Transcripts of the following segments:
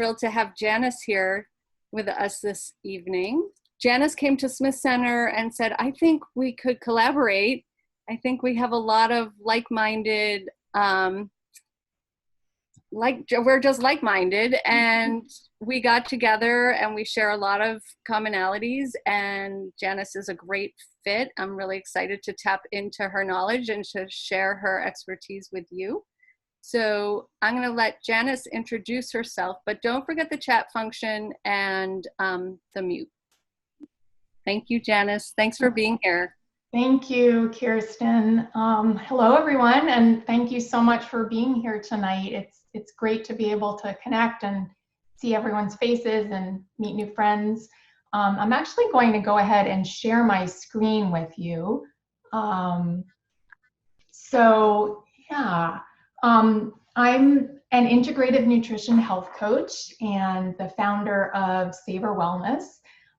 thrilled to have Janice here with us this evening. Janice came to Smith Center and said, I think we could collaborate. I think we have a lot of like-minded, we're just like-minded, and we got together and we share a lot of commonalities, and Janice is a great fit. I'm really excited to tap into her knowledge and to share her expertise with you. So I'm going to let Janice introduce herself, but don't forget the chat function and the mute. Thank you, Janice. Thanks for being here. Thank you, Kirsten. Hello, everyone, and thank you so much for being here tonight. It's great to be able to connect and see everyone's faces and meet new friends. I'm actually going to go ahead and share my screen with you. I'm an integrative nutrition health coach and the founder of Savor Wellness.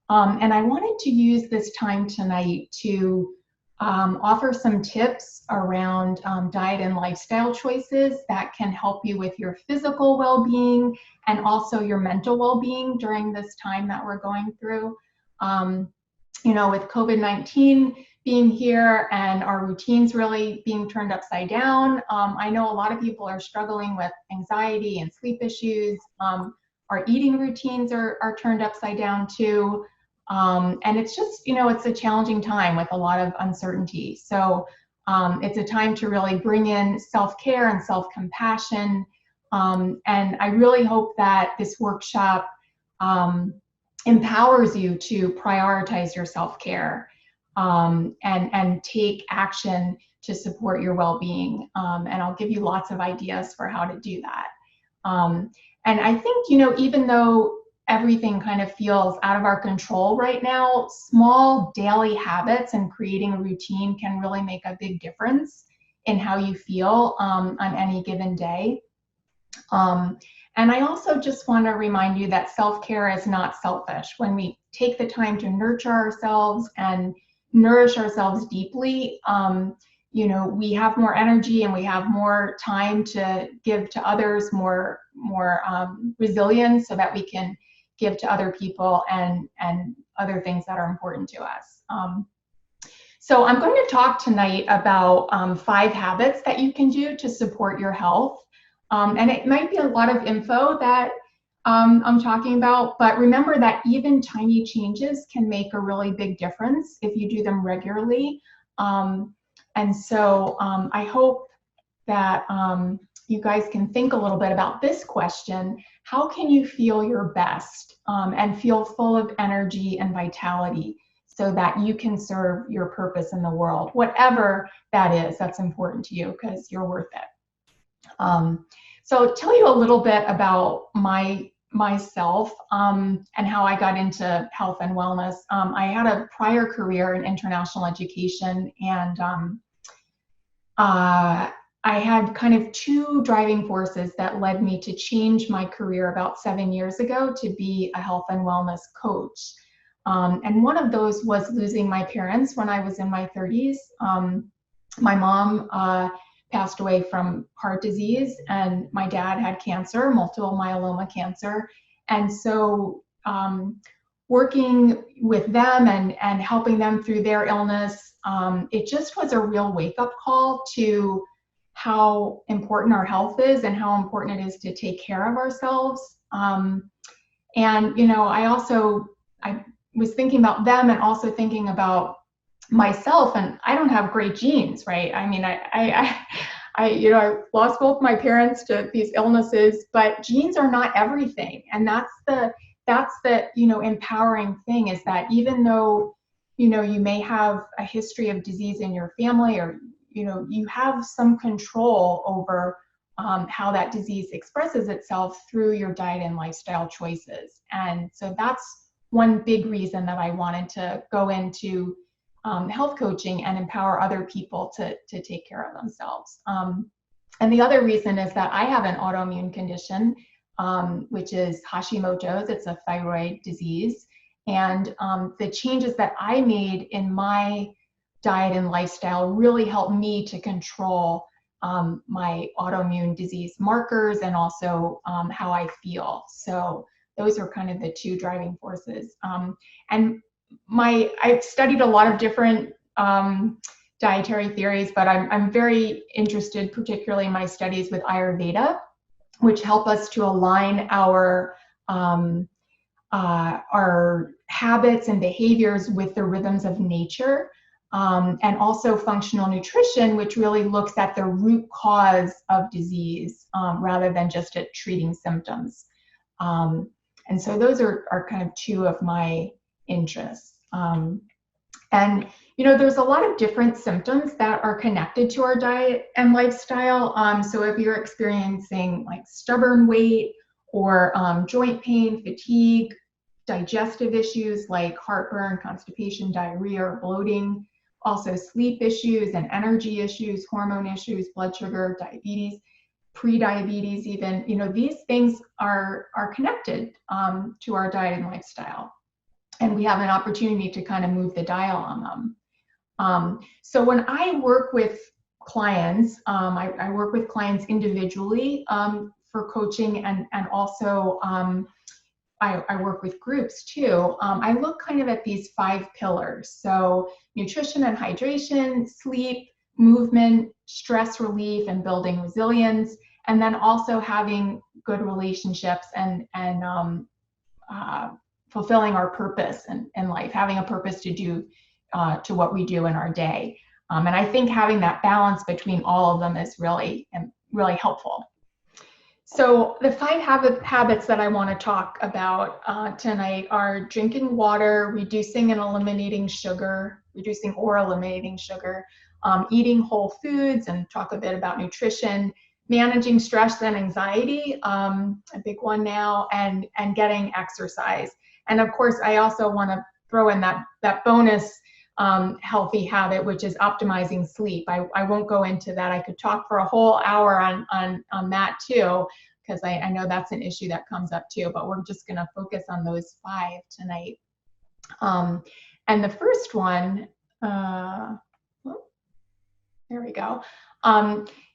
And I wanted to use this time tonight to offer some tips around diet and lifestyle choices that can help you with your physical well-being and also your mental well-being during this time that we're going through. You know, with COVID-19 being here and our routines really being turned upside down, I know a lot of people are struggling with anxiety and sleep issues. Our eating routines are turned upside down too. And it's just, you know, it's a challenging time with a lot of uncertainty. So it's a time to really bring in self-care and self-compassion. And I really hope that this workshop empowers you to prioritize your self-care and take action to support your well-being. And I'll give you lots of ideas for how to do that. And I think, you know, even though everything kind of feels out of our control right now, small daily habits and creating a routine can really make a big difference in how you feel on any given day. And I also just want to remind you that self-care is not selfish. When we take the time to nurture ourselves and nourish ourselves deeply, you know, we have more energy and we have more time to give to others, more resilience, so that we can give to other people and other things that are important to us. So I'm going to talk tonight about 5 habits that you can do to support your health. And it might be a lot of info that I'm talking about, but remember that even tiny changes can make a really big difference if you do them regularly. And so I hope that you guys can think a little bit about this question: how can you feel your best and feel full of energy and vitality so that you can serve your purpose in the world, whatever that is that's important to you, because you're worth it. So I'll tell you a little bit about myself and how I got into health and wellness. I had a prior career in international education, and I had kind of 2 driving forces that led me to change my career about 7 years ago to be a health and wellness coach. And one of those was losing my parents when I was in my 30s. My mom passed away from heart disease, and my dad had cancer, multiple myeloma cancer. And so working with them and helping them through their illness, it just was a real wake-up call to how important our health is and how important it is to take care of ourselves. And, you know, I was thinking about them and also thinking about myself, and I don't have great genes, right? I mean, I lost both my parents to these illnesses, but genes are not everything. And that's the, you know, empowering thing, is that even though, you know, you may have a history of disease in your family, or, you know, you have some control over how that disease expresses itself through your diet and lifestyle choices. And so that's one big reason that I wanted to go into health coaching and empower other people to take care of themselves. And the other reason is that I have an autoimmune condition, which is Hashimoto's. It's a thyroid disease. And the changes that I made in my diet and lifestyle really helped me to control my autoimmune disease markers and also how I feel. So those are kind of the two driving forces. And I've studied a lot of different dietary theories, but I'm very interested, particularly in my studies with Ayurveda, which help us to align our habits and behaviors with the rhythms of nature. And also functional nutrition, which really looks at the root cause of disease rather than just at treating symptoms. And so those are kind of two of my interests. And, you know, there's a lot of different symptoms that are connected to our diet and lifestyle. So if you're experiencing like stubborn weight or joint pain, fatigue, digestive issues like heartburn, constipation, diarrhea, or bloating, also sleep issues and energy issues, hormone issues, blood sugar, diabetes, pre-diabetes even, you know, these things are connected to our diet and lifestyle. And we have an opportunity to kind of move the dial on them. So when I work with clients, I work with clients individually for coaching, and also I work with groups too. I look kind of at these 5 pillars. So nutrition and hydration, sleep, movement, stress relief, and building resilience, and then also having good relationships and fulfilling our purpose in life, having a purpose to do to what we do in our day. And I think having that balance between all of them is really helpful. So the 5 habits that I want to talk about tonight are drinking water, reducing or eliminating sugar, eating whole foods, and talk a bit about nutrition, managing stress and anxiety, a big one now, and getting exercise. And of course, I also want to throw in that bonus healthy habit, which is optimizing sleep. I won't go into that. I could talk for a whole hour on that too, because I know that's an issue that comes up too, but we're just going to focus on those 5 tonight. And the first one, there we go,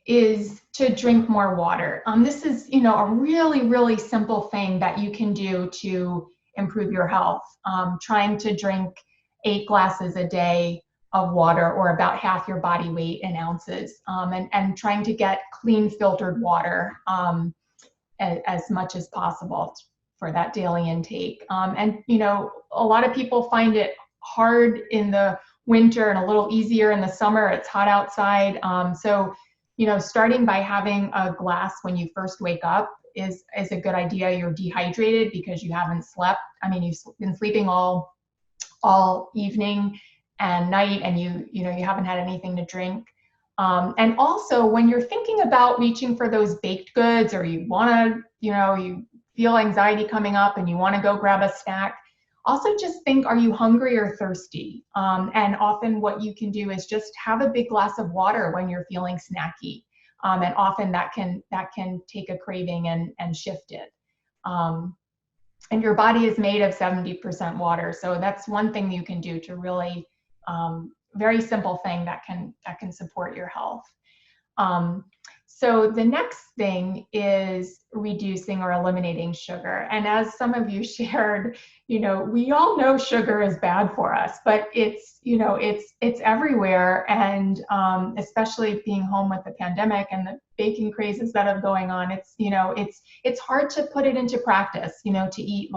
is to drink more water. This is, you know, a really simple thing that you can do to improve your health. Trying to drink 8 glasses a day of water, or about half your body weight in ounces, and trying to get clean filtered water as much as possible for that daily intake. And, you know, a lot of people find it hard in the winter and a little easier in the summer. It's hot outside. So, you know, starting by having a glass when you first wake up is a good idea. You're dehydrated because you haven't slept. I mean, you've been sleeping all evening and night, and you haven't had anything to drink. And also, when you're thinking about reaching for those baked goods, or you want to, you feel anxiety coming up and you want to go grab a snack, also just think, are you hungry or thirsty? And often what you can do is just have a big glass of water when you're feeling snacky. And often that can take a craving and shift it. And your body is made of 70% water. So that's one thing you can do to really, very simple thing that can support your health. So the next thing is reducing or eliminating sugar. And as some of you shared, we all know sugar is bad for us, but it's everywhere. And especially being home with the pandemic and the baking crazes that are going on, it's hard to put it into practice, to eat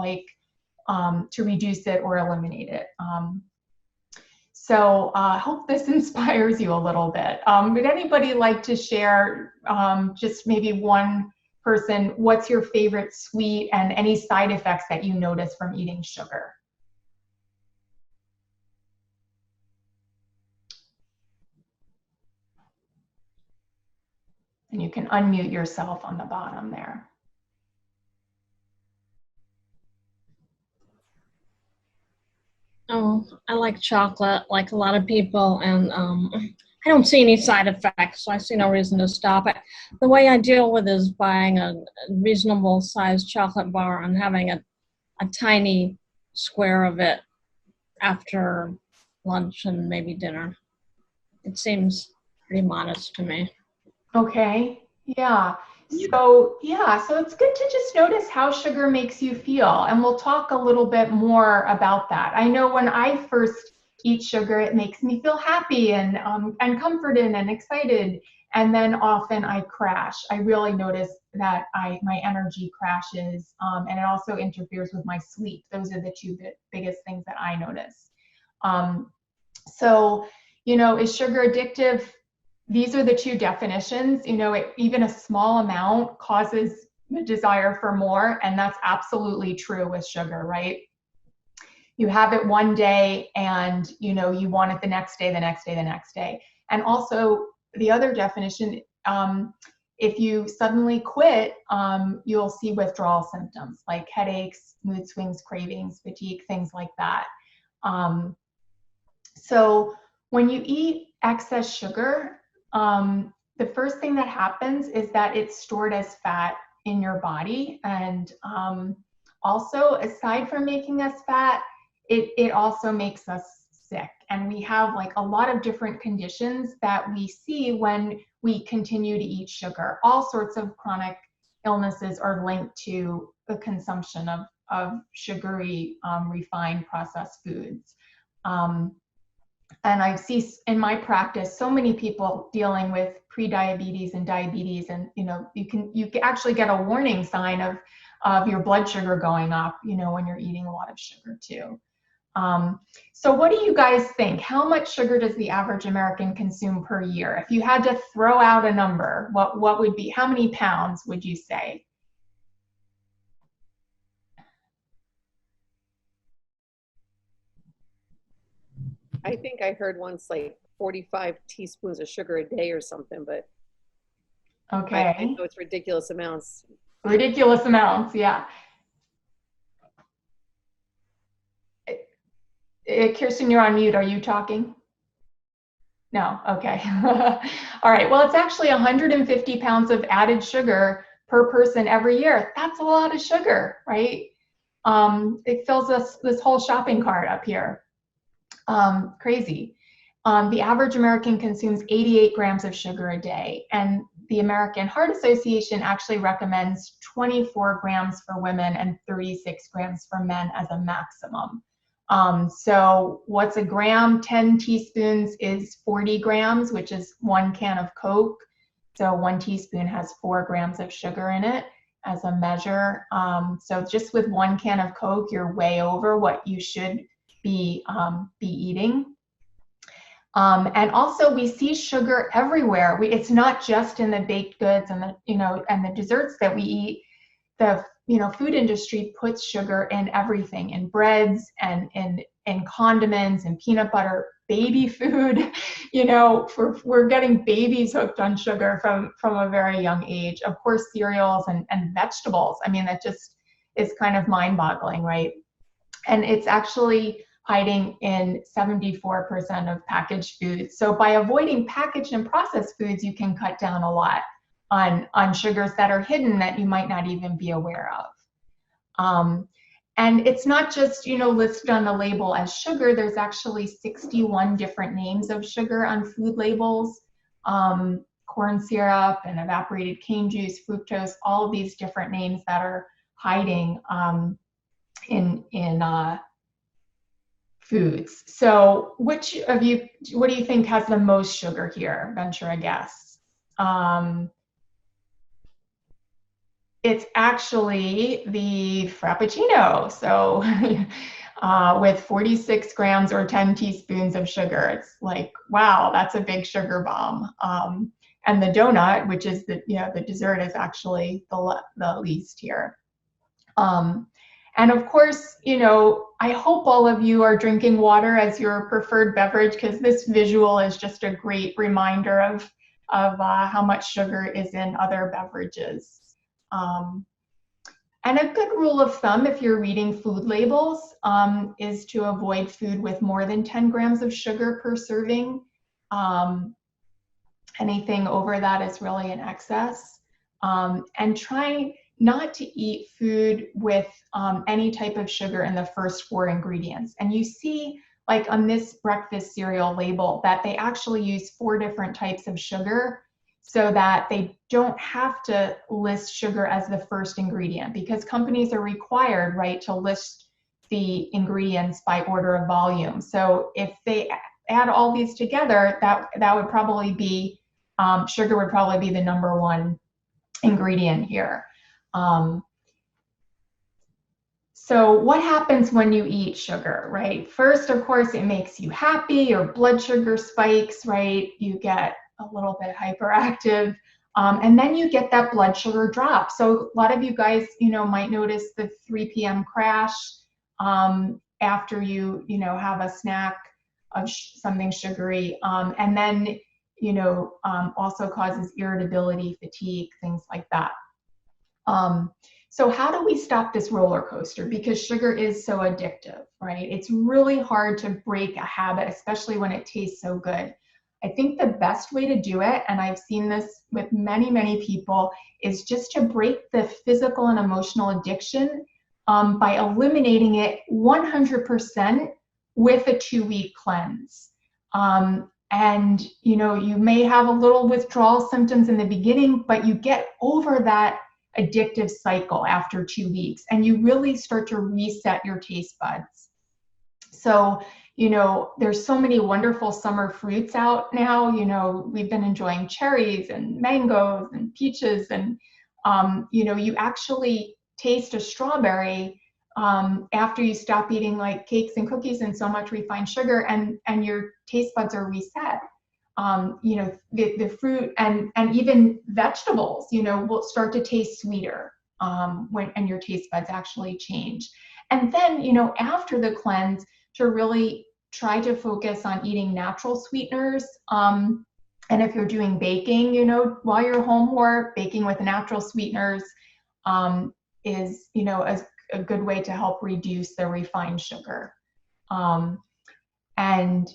to reduce it or eliminate it. So I hope this inspires you a little bit. Would anybody like to share, just maybe one person, what's your favorite sweet and any side effects that you notice from eating sugar? And you can unmute yourself on the bottom there. Oh, I like chocolate, like a lot of people, and I don't see any side effects, so I see no reason to stop it. The way I deal with it is buying a reasonable sized chocolate bar and having a tiny square of it after lunch and maybe dinner. It seems pretty modest to me. Okay. Yeah. So it's good to just notice how sugar makes you feel. And we'll talk a little bit more about that. I know when I first eat sugar, it makes me feel happy and comforted and excited. And then often I crash. I really notice that my energy crashes, and it also interferes with my sleep. Those are the two biggest things that I notice. Um, so, is sugar addictive? These are the two definitions. Even a small amount causes the desire for more, and that's absolutely true with sugar, right? You have it one day and you want it the next day, the next day, the next day. And also the other definition, if you suddenly quit, you'll see withdrawal symptoms like headaches, mood swings, cravings, fatigue, things like that. So when you eat excess sugar, the first thing that happens is that it's stored as fat in your body. And also, aside from making us fat, it also makes us sick. And we have like a lot of different conditions that we see when we continue to eat sugar. All sorts of chronic illnesses are linked to the consumption of sugary, refined, processed foods. And I see in my practice so many people dealing with pre-diabetes and diabetes, and you can actually get a warning sign of your blood sugar going up, when you're eating a lot of sugar too. So what do you guys think? How much sugar does the average American consume per year? If you had to throw out a number, what would be, how many pounds would you say? I think I heard once like 45 teaspoons of sugar a day or something, but okay. I know it's ridiculous amounts. Ridiculous amounts, yeah. Kirsten, you're on mute. Are you talking? No, okay. All right, well, it's actually 150 pounds of added sugar per person every year. That's a lot of sugar, right? It fills this whole shopping cart up here. Crazy. The average American consumes 88 grams of sugar a day, and the American Heart Association actually recommends 24 grams for women and 36 grams for men as a maximum. So what's a gram? 10 teaspoons is 40 grams, which is 1 can of Coke. So 1 teaspoon has 4 grams of sugar in it as a measure. So just with 1 can of Coke, you're way over what you should be eating. And also we see sugar everywhere. It's not just in the baked goods and the desserts that we eat. The food industry puts sugar in everything, in breads and in condiments and peanut butter, baby food. We're getting babies hooked on sugar from a very young age. Of course, cereals and vegetables. I mean, that just is kind of mind-boggling, right? And it's actually hiding in 74% of packaged foods. So by avoiding packaged and processed foods, you can cut down a lot on sugars that are hidden that you might not even be aware of. And it's not just, listed on the label as sugar. There's actually 61 different names of sugar on food labels. Corn syrup and evaporated cane juice, fructose, all of these different names that are hiding in foods. So what do you think has the most sugar here? Venture a guess. It's actually the Frappuccino. So with 46 grams or 10 teaspoons of sugar, it's like, wow, that's a big sugar bomb. And the donut, which is the dessert, is actually the least here. And of course, I hope all of you are drinking water as your preferred beverage, because this visual is just a great reminder of how much sugar is in other beverages. And a good rule of thumb, if you're reading food labels, is to avoid food with more than 10 grams of sugar per serving. Anything over that is really in excess. And try not to eat food with any type of sugar in the first 4 ingredients. And you see, like on this breakfast cereal label, that they actually use 4 different types of sugar. so that they don't have to list sugar as the first ingredient, because companies are required, right, to list the ingredients by order of volume. So if they add all these together, that would probably be, sugar would probably be the number one ingredient here. So what happens when you eat sugar, right? First, of course, it makes you happy, your blood sugar spikes, right? You get a little bit hyperactive, and then you get that blood sugar drop. So a lot of you guys, might notice the 3 p.m. crash after you have a snack of something sugary, and then, also causes irritability, fatigue, things like that. So how do we stop this roller coaster? Because sugar is so addictive, right? It's really hard to break a habit, especially when it tastes so good. I think the best way to do it, and I've seen this with many, many people, is just to break the physical and emotional addiction by eliminating it 100% with a 2-week cleanse. And you may have a little withdrawal symptoms in the beginning, but you get over that addictive cycle after 2 weeks, and you really start to reset your taste buds. So, there's so many wonderful summer fruits out now. We've been enjoying cherries and mangoes and peaches, and you actually taste a strawberry after you stop eating like cakes and cookies and so much refined sugar, and your taste buds are reset. The fruit and even vegetables, will start to taste sweeter and your taste buds actually change. And then, after the cleanse, to really try to focus on eating natural sweeteners. And if you're doing baking, while you're home, more baking with natural sweeteners is, a good way to help reduce the refined sugar. And,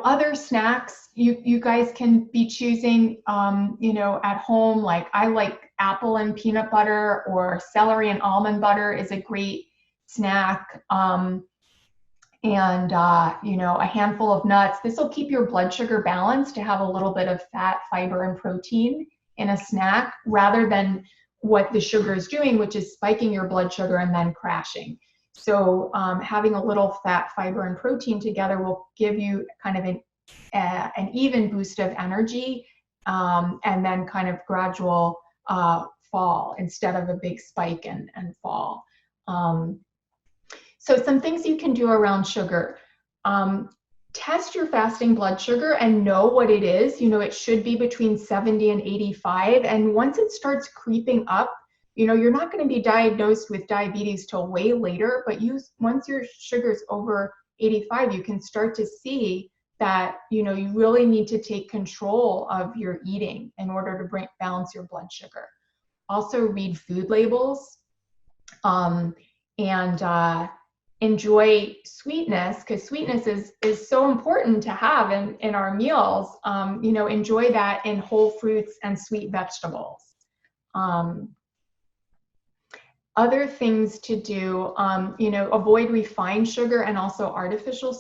other snacks you guys can be choosing, at home. Like I like apple and peanut butter, or celery and almond butter is a great snack. And a handful of nuts. This will keep your blood sugar balanced, to have a little bit of fat, fiber, and protein in a snack, rather than what the sugar is doing, which is spiking your blood sugar and then crashing. So having a little fat, fiber, and protein together will give you kind of an even boost of energy, and then kind of gradual fall instead of a big spike and fall. So some things you can do around sugar. Test your fasting blood sugar and know what it is. It should be between 70 and 85. And once it starts creeping up, you're not going to be diagnosed with diabetes till way later, but once your sugar's over 85, you can start to see that, you really need to take control of your eating in order to balance your blood sugar. Also read food labels, and enjoy sweetness, because sweetness is so important to have in our meals. Enjoy that in whole fruits and sweet vegetables. Other things to do, avoid refined sugar and also artificial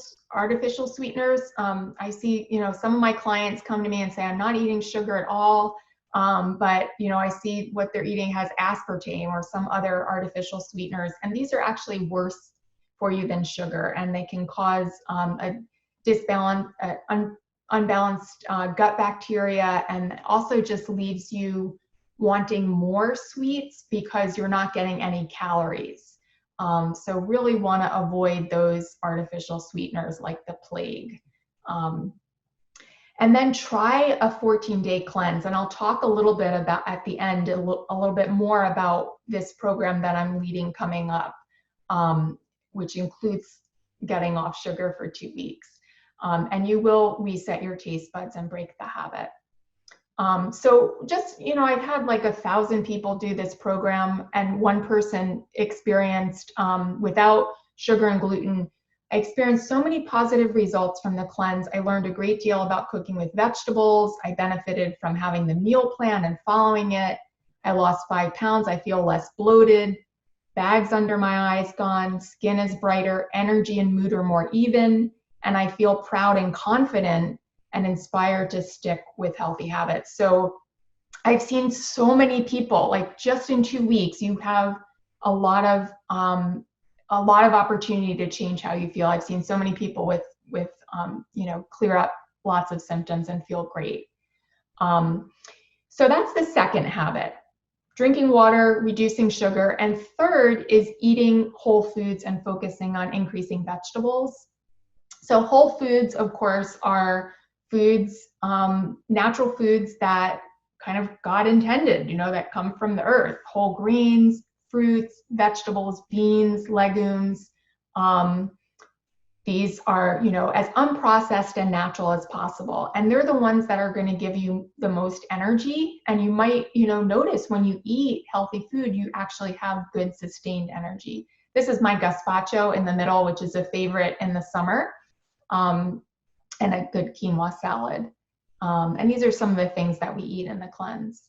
sweeteners. I see, some of my clients come to me and say, I'm not eating sugar at all, but I see what they're eating has aspartame or some other artificial sweeteners, and these are actually worse for you than sugar, and they can cause a unbalanced gut bacteria, and also just leaves you wanting more sweets because you're not getting any calories. So really want to avoid those artificial sweeteners like the plague. And then try a 14-day cleanse, and I'll talk a little bit about at the end a little bit more about this program that I'm leading coming up, which includes getting off sugar for 2 weeks. And you will reset your taste buds and break the habit. So just, I've had like 1,000 people do this program, and one person experienced, without sugar and gluten, I experienced so many positive results from the cleanse. I learned a great deal about cooking with vegetables. I benefited from having the meal plan and following it. I lost 5 pounds. I feel less bloated. Bags under my eyes gone. Skin is brighter. Energy and mood are more even. And I feel proud and confident and inspired to stick with healthy habits. So I've seen so many people, like just in 2 weeks, you have a lot of opportunity to change how you feel. I've seen so many people with clear up lots of symptoms and feel great. So that's the second habit: drinking water, reducing sugar. And third is eating whole foods and focusing on increasing vegetables. So whole foods, of course, are foods, natural foods that kind of God intended, that come from the earth: whole grains, fruits, vegetables, beans, legumes. These are, as unprocessed and natural as possible. And they're the ones that are going to give you the most energy. And you might, notice when you eat healthy food, you actually have good sustained energy. This is my gazpacho in the middle, which is a favorite in the summer, and a good quinoa salad. And these are some of the things that we eat in the cleanse.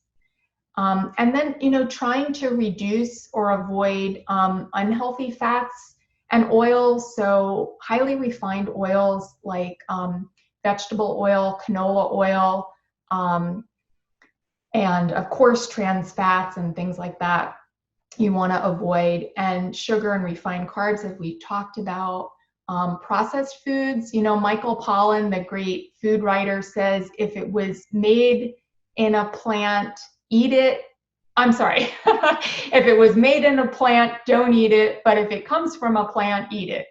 And then, trying to reduce or avoid unhealthy fats and oils. So highly refined oils like vegetable oil, canola oil, and of course trans fats and things like that you want to avoid. And sugar and refined carbs, as we talked about. Processed foods, Michael Pollan, the great food writer, says if it was made in a plant, eat it. I'm sorry, if it was made in a plant, don't eat it. But if it comes from a plant, eat it.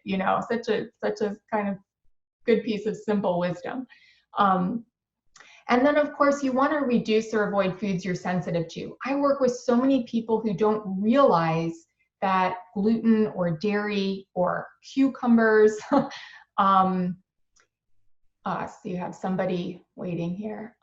Such a kind of good piece of simple wisdom. And then, of course, you want to reduce or avoid foods you're sensitive to. I work with so many people who don't realize that gluten or dairy or cucumbers, so you have somebody waiting here,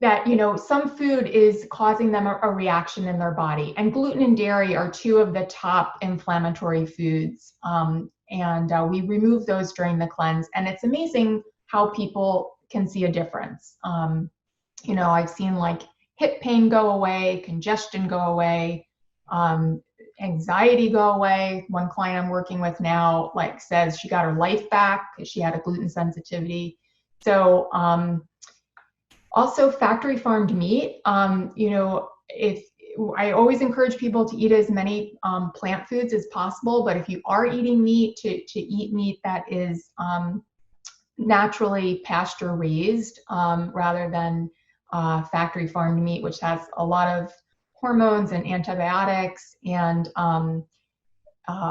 that, some food is causing them a reaction in their body. And gluten and dairy are two of the top inflammatory foods. And we remove those during the cleanse. And it's amazing how people can see a difference. I've seen like hip pain go away, congestion go away, anxiety go away. One client I'm working with now says she got her life back because she had a gluten sensitivity. So also factory farmed meat, if I always encourage people to eat as many plant foods as possible, but if you are eating meat, to eat meat that is naturally pasture raised rather than factory farmed meat, which has a lot of hormones and antibiotics and a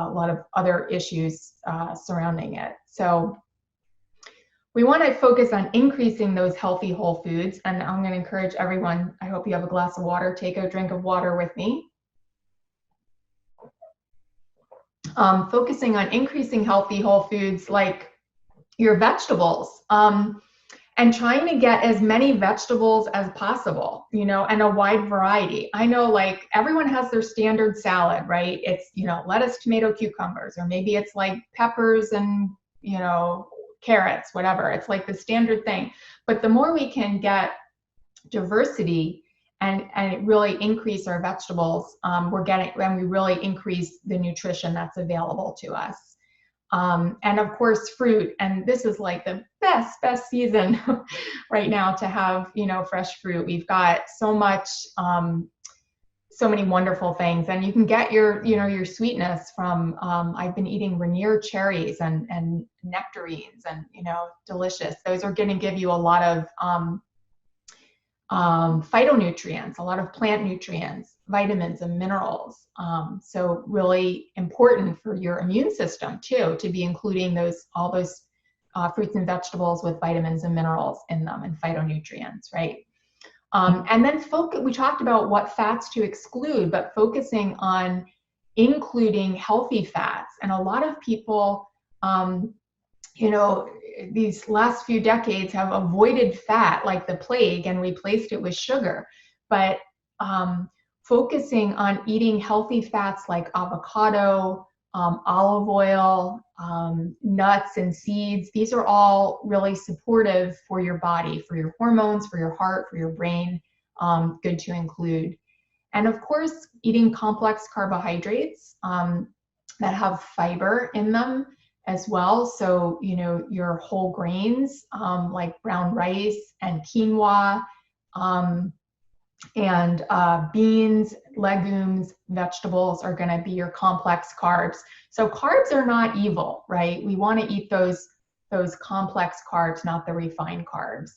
lot of other issues surrounding it. So we want to focus on increasing those healthy whole foods. And I'm going to encourage everyone, I hope you have a glass of water, take a drink of water with me. Focusing on increasing healthy whole foods like your vegetables. And trying to get as many vegetables as possible, and a wide variety. I know everyone has their standard salad, right? It's, lettuce, tomato, cucumbers, or maybe it's like peppers and, carrots, whatever. It's like the standard thing. But the more we can get diversity and really increase our vegetables, and we really increase the nutrition that's available to us. And of course, fruit, and this is like the best season right now to have, fresh fruit. We've got so much, so many wonderful things, and you can get your sweetness from, I've been eating Rainier cherries and nectarines and, delicious. Those are going to give you a lot of phytonutrients, a lot of plant nutrients, vitamins and minerals. So really important for your immune system too, to be including all those fruits and vegetables with vitamins and minerals in them and phytonutrients, right? And then we talked about what fats to exclude, but focusing on including healthy fats. And a lot of people, these last few decades have avoided fat like the plague and replaced it with sugar. But focusing on eating healthy fats like avocado, olive oil, nuts and seeds, these are all really supportive for your body, for your hormones, for your heart, for your brain, good to include. And of course, eating complex carbohydrates that have fiber in them as well. So, your whole grains like brown rice and quinoa, And beans, legumes, vegetables are going to be your complex carbs. So carbs are not evil, right? We want to eat those complex carbs, not the refined carbs.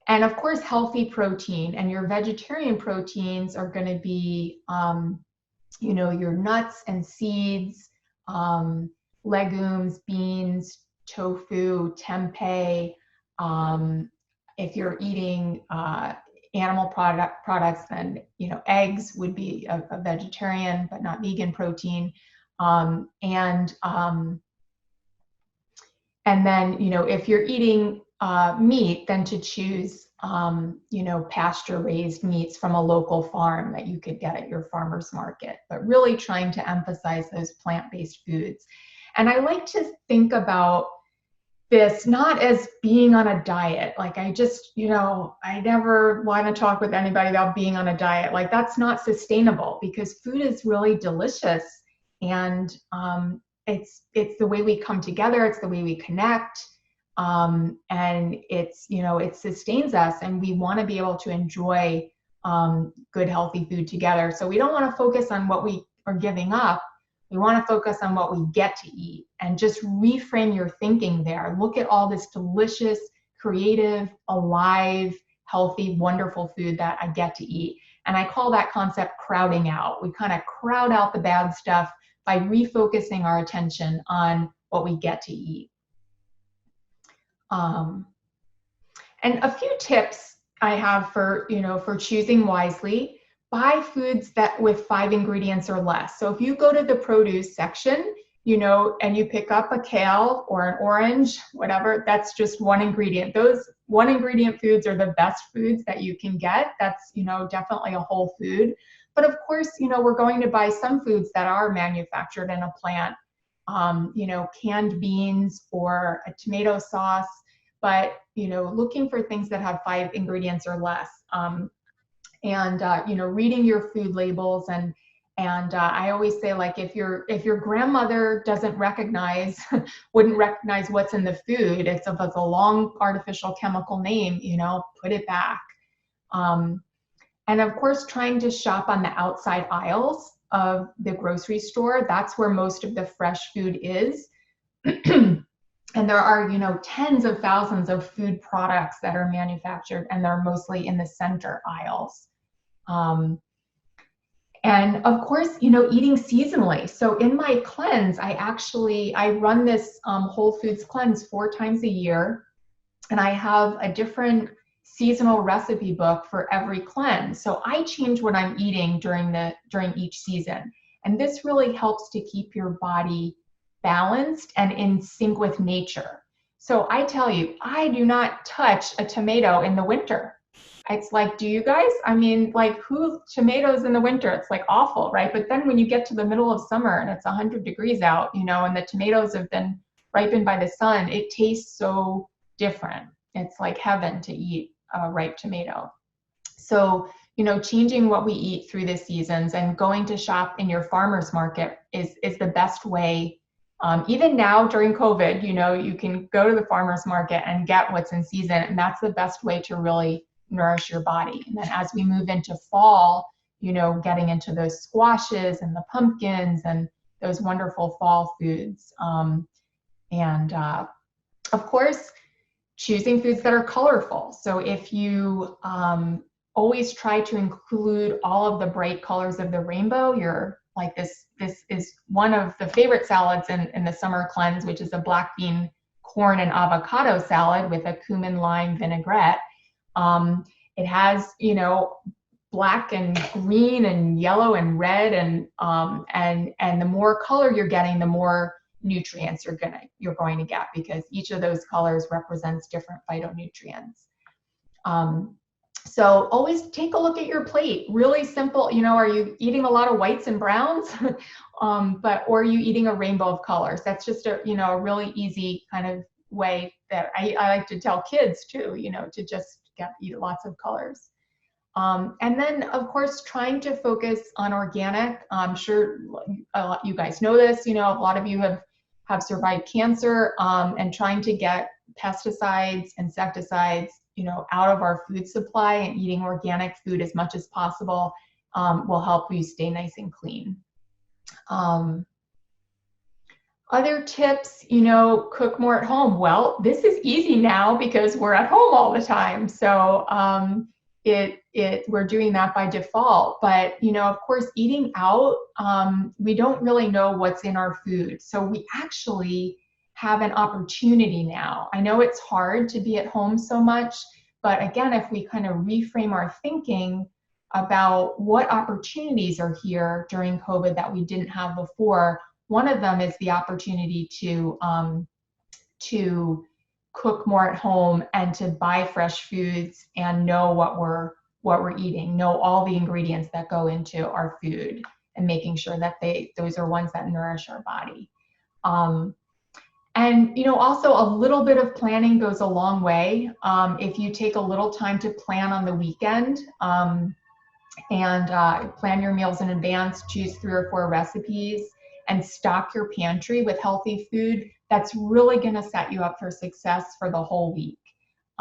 And of course, healthy protein, and your vegetarian proteins are going to be, you know, your nuts and seeds, legumes, beans, tofu, tempeh. If you're eating animal products, then, you know, eggs would be a vegetarian but not vegan protein. And then, you know, if you're eating meat, then to choose, you know, pasture-raised meats from a local farm that you could get at your farmer's market, but really trying to emphasize those plant-based foods. And I like to think about this not as being on a diet. Like, I just, you know, I never want to talk with anybody about being on a diet. Like, that's not sustainable, because food is really delicious, and it's the way we come together, it's the way we connect, and it's, you know, it sustains us, and we want to be able to enjoy good, healthy food together. So we don't want to focus on what we are giving up. We want to focus on what we get to eat, and just reframe your thinking there. Look at all this delicious, creative, alive, healthy, wonderful food that I get to eat. And I call that concept crowding out. We kind of crowd out the bad stuff by refocusing our attention on what we get to eat. And a few tips I have for, you know, for choosing wisely. Buy foods that with 5 ingredients or less. So if you go to the produce section, you know, and you pick up a kale or an orange, whatever, that's just 1 ingredient. Those 1 ingredient foods are the best foods that you can get. That's, you know, definitely a whole food. But of course, you know, we're going to buy some foods that are manufactured in a plant, you know, canned beans or a tomato sauce, but, you know, looking for things that have 5 ingredients or less. You know, reading your food labels, and I always say, like, if your grandmother wouldn't recognize what's in the food, if it's a long artificial chemical name, you know, put it back. And of course, trying to shop on the outside aisles of the grocery store. That's where most of the fresh food is. And there are, you know, tens of thousands of food products that are manufactured, and they're mostly in the center aisles. And of course, you know, eating seasonally. So in my cleanse, I run this whole foods cleanse 4 times a year, and I have a different seasonal recipe book for every cleanse. So I change what I'm eating during each season. And this really helps to keep your body balanced and in sync with nature. So I tell you, I do not touch a tomato in the winter. It's like, do you guys? I mean, like, tomatoes in the winter? It's like awful, right? But then when you get to the middle of summer and it's 100 degrees out, you know, and the tomatoes have been ripened by the sun, it tastes so different. It's like heaven to eat a ripe tomato. So, you know, changing what we eat through the seasons and going to shop in your farmer's market is the best way. Even now during COVID, you know, you can go to the farmer's market and get what's in season, and that's the best way to really nourish your body. And then as we move into fall, you know, getting into those squashes and the pumpkins and those wonderful fall foods. Of course, choosing foods that are colorful. So if you always try to include all of the bright colors of the rainbow, you're like, this is one of the favorite salads in the summer cleanse, which is a black bean, corn, and avocado salad with a cumin lime vinaigrette. It has, you know, black and green and yellow and red, and the more color you're getting, the more nutrients you're going to get, because each of those colors represents different phytonutrients. So always take a look at your plate. Really simple, you know, are you eating a lot of whites and browns? Or are you eating a rainbow of colors? That's just a really easy kind of way that I like to tell kids too, you know, to just eat lots of colors. And then, of course, trying to focus on organic. I'm sure you guys know this, you know, a lot of you have survived cancer, and trying to get pesticides, insecticides out of our food supply, and eating organic food as much as possible will help you stay nice and clean. Other tips, cook more at home. Well, this is easy now because we're at home all the time. So we're doing that by default. But, of course, eating out, we don't really know what's in our food. So we actually have an opportunity now. I know it's hard to be at home so much, but again, if we kind of reframe our thinking about what opportunities are here during COVID that we didn't have before, one of them is the opportunity to cook more at home and to buy fresh foods and know what we're eating, know all the ingredients that go into our food, and making sure that those are ones that nourish our body. And also a little bit of planning goes a long way. If you take a little time to plan on the weekend and plan your meals in advance, choose 3 or 4 recipes, and stock your pantry with healthy food, that's really going to set you up for success for the whole week.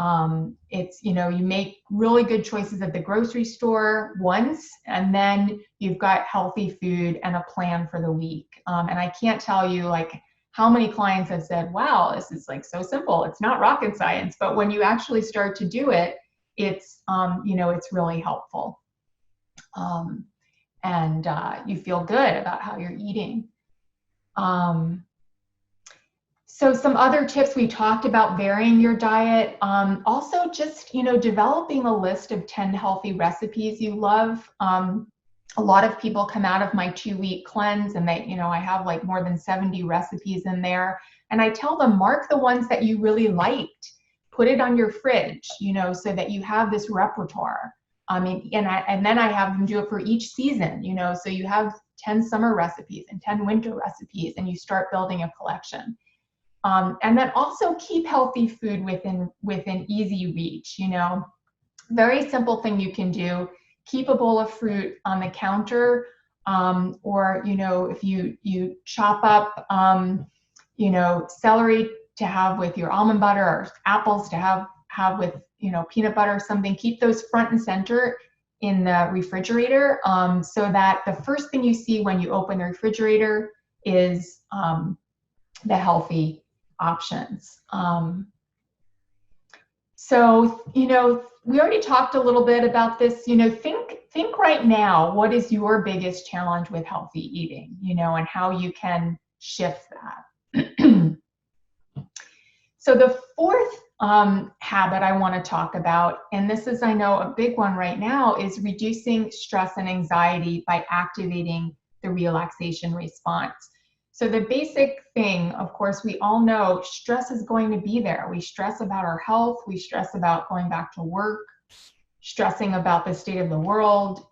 You make really good choices at the grocery store once, and then you've got healthy food and a plan for the week. And I can't tell you how many clients have said, wow, this is so simple. It's not rocket science, but when you actually start to do it, it's really helpful. And you feel good about how you're eating. So some other tips, we talked about varying your diet. Also just, developing a list of 10 healthy recipes you love. A lot of people come out of my 2-week cleanse and they, I have more than 70 recipes in there. And I tell them, mark the ones that you really liked, put it on your fridge, so that you have this repertoire. And then I have them do it for each season, so you have 10 summer recipes and 10 winter recipes, and you start building a collection. And then also keep healthy food within easy reach. Very simple thing you can do. Keep a bowl of fruit on the counter, or if you chop up celery to have with your almond butter, or apples to have with peanut butter or something. Keep those front and center in the refrigerator, so that the first thing you see when you open the refrigerator is the healthy options. So, we already talked a little bit about this. Think right now, what is your biggest challenge with healthy eating, and how you can shift that. So the fourth habit I want to talk about, and this is, I know, a big one right now, is reducing stress and anxiety by activating the relaxation response. So the basic thing, of course, we all know stress is going to be there. We stress about our health. We stress about going back to work, stressing about the state of the world,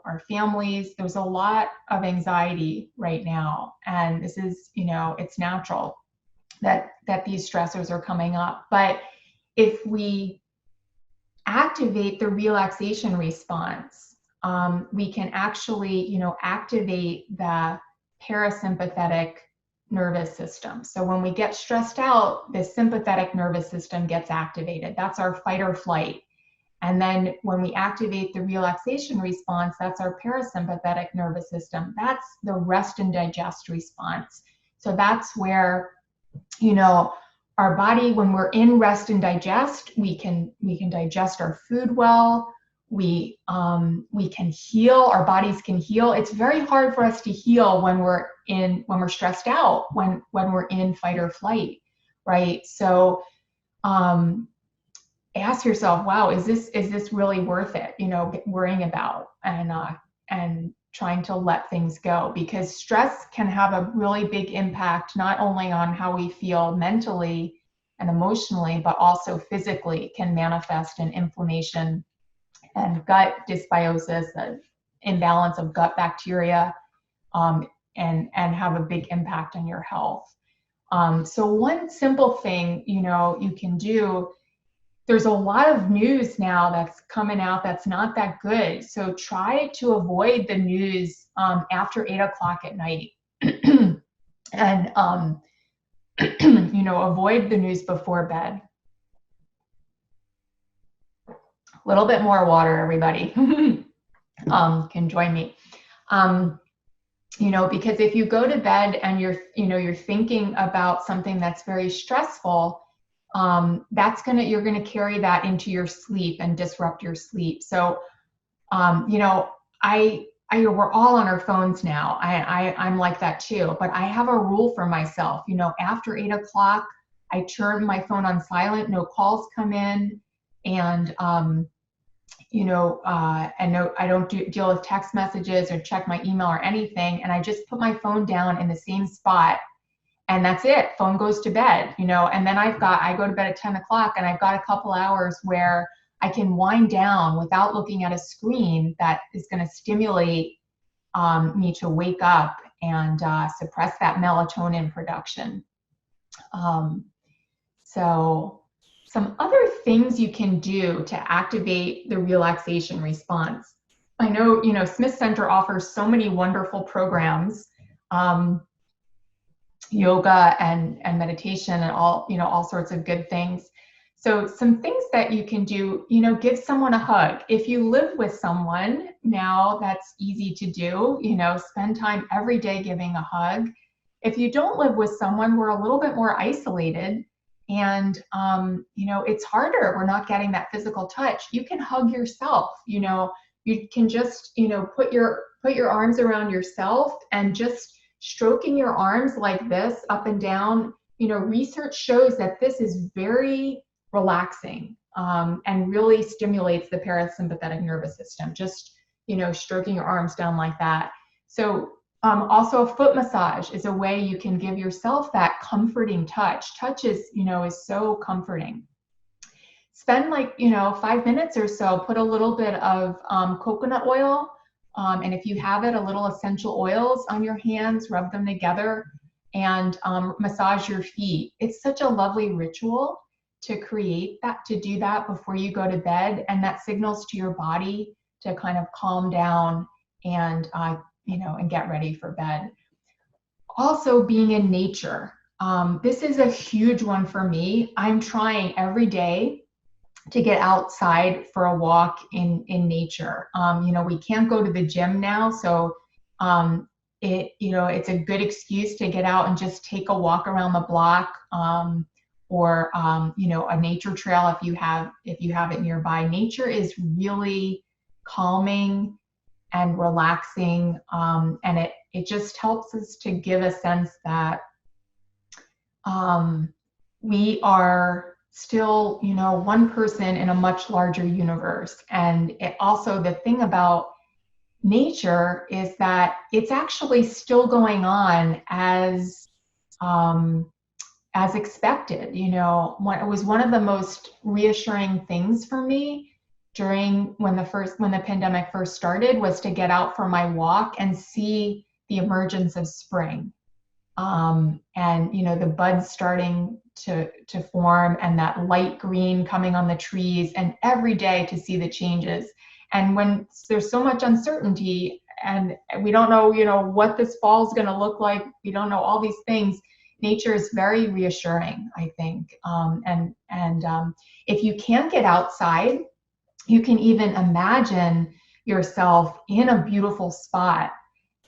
our families. There's a lot of anxiety right now. And this is, it's natural that these stressors are coming up. But if we activate the relaxation response, we can actually, activate the parasympathetic nervous system. So when we get stressed out, the sympathetic nervous system gets activated. That's our fight or flight. And then when we activate the relaxation response, that's our parasympathetic nervous system. That's the rest and digest response. So that's where, our body, when we're in rest and digest, we can digest our food well. We can heal. Our bodies can heal. It's very hard for us to heal when we're stressed out, when we're in fight or flight, right? So ask yourself, wow, is this really worth it? Worrying about and trying to let things go, because stress can have a really big impact, not only on how we feel mentally and emotionally, but also physically. It can manifest in inflammation and gut dysbiosis, an imbalance of gut bacteria, and have a big impact on your health. So one simple thing, you can do, there's a lot of news now that's coming out that's not that good. So try to avoid the news after 8 o'clock at night. And, avoid the news before bed. little bit more water, everybody. Can join me. Because if you go to bed and you're thinking about something that's very stressful, you're going to carry that into your sleep and disrupt your sleep. So, we're all on our phones now. I'm like that too, but I have a rule for myself, after 8 o'clock, I turn my phone on silent, no calls come in, and, I don't deal with text messages or check my email or anything. And I just put my phone down in the same spot, and that's it. Phone goes to bed, and then I go to bed at 10 o'clock, and I've got a couple hours where I can wind down without looking at a screen that is going to stimulate me to wake up and suppress that melatonin production. So some other things you can do to activate the relaxation response. I know, Smith Center offers so many wonderful programs, yoga and meditation and all sorts of good things. So some things that you can do, give someone a hug. If you live with someone now, that's easy to do, spend time every day giving a hug. If you don't live with someone, we're a little bit more isolated, and, it's harder. We're not getting that physical touch. You can hug yourself, you can just, put your arms around yourself and just stroking your arms like this up and down. Research shows that this is very relaxing, and really stimulates the parasympathetic nervous system, just, stroking your arms down like that. So also a foot massage is a way you can give yourself that comforting touch. Touch is so comforting. Spend 5 minutes or so, put a little bit of coconut oil, and if you have it, a little essential oils on your hands, rub them together, and massage your feet. It's such a lovely ritual to do that before you go to bed, and that signals to your body to kind of calm down and and get ready for bed. Also, being in nature. This is a huge one for me. I'm trying every day to get outside for a walk in nature. We can't go to the gym now, so it's a good excuse to get out and just take a walk around the block, or a nature trail if you have it nearby. Nature is really calming and relaxing, and it just helps us to give a sense that we are still one person in a much larger universe. And also the thing about nature is that it's actually still going on as expected. It was one of the most reassuring things for me during when the pandemic first started, was to get out for my walk and see the emergence of spring, and the buds starting to form, and that light green coming on the trees, and every day to see the changes. And when there's so much uncertainty and we don't know what this fall is going to look like, we don't know all these things, nature is very reassuring, I think. And if you can't get outside, you can even imagine yourself in a beautiful spot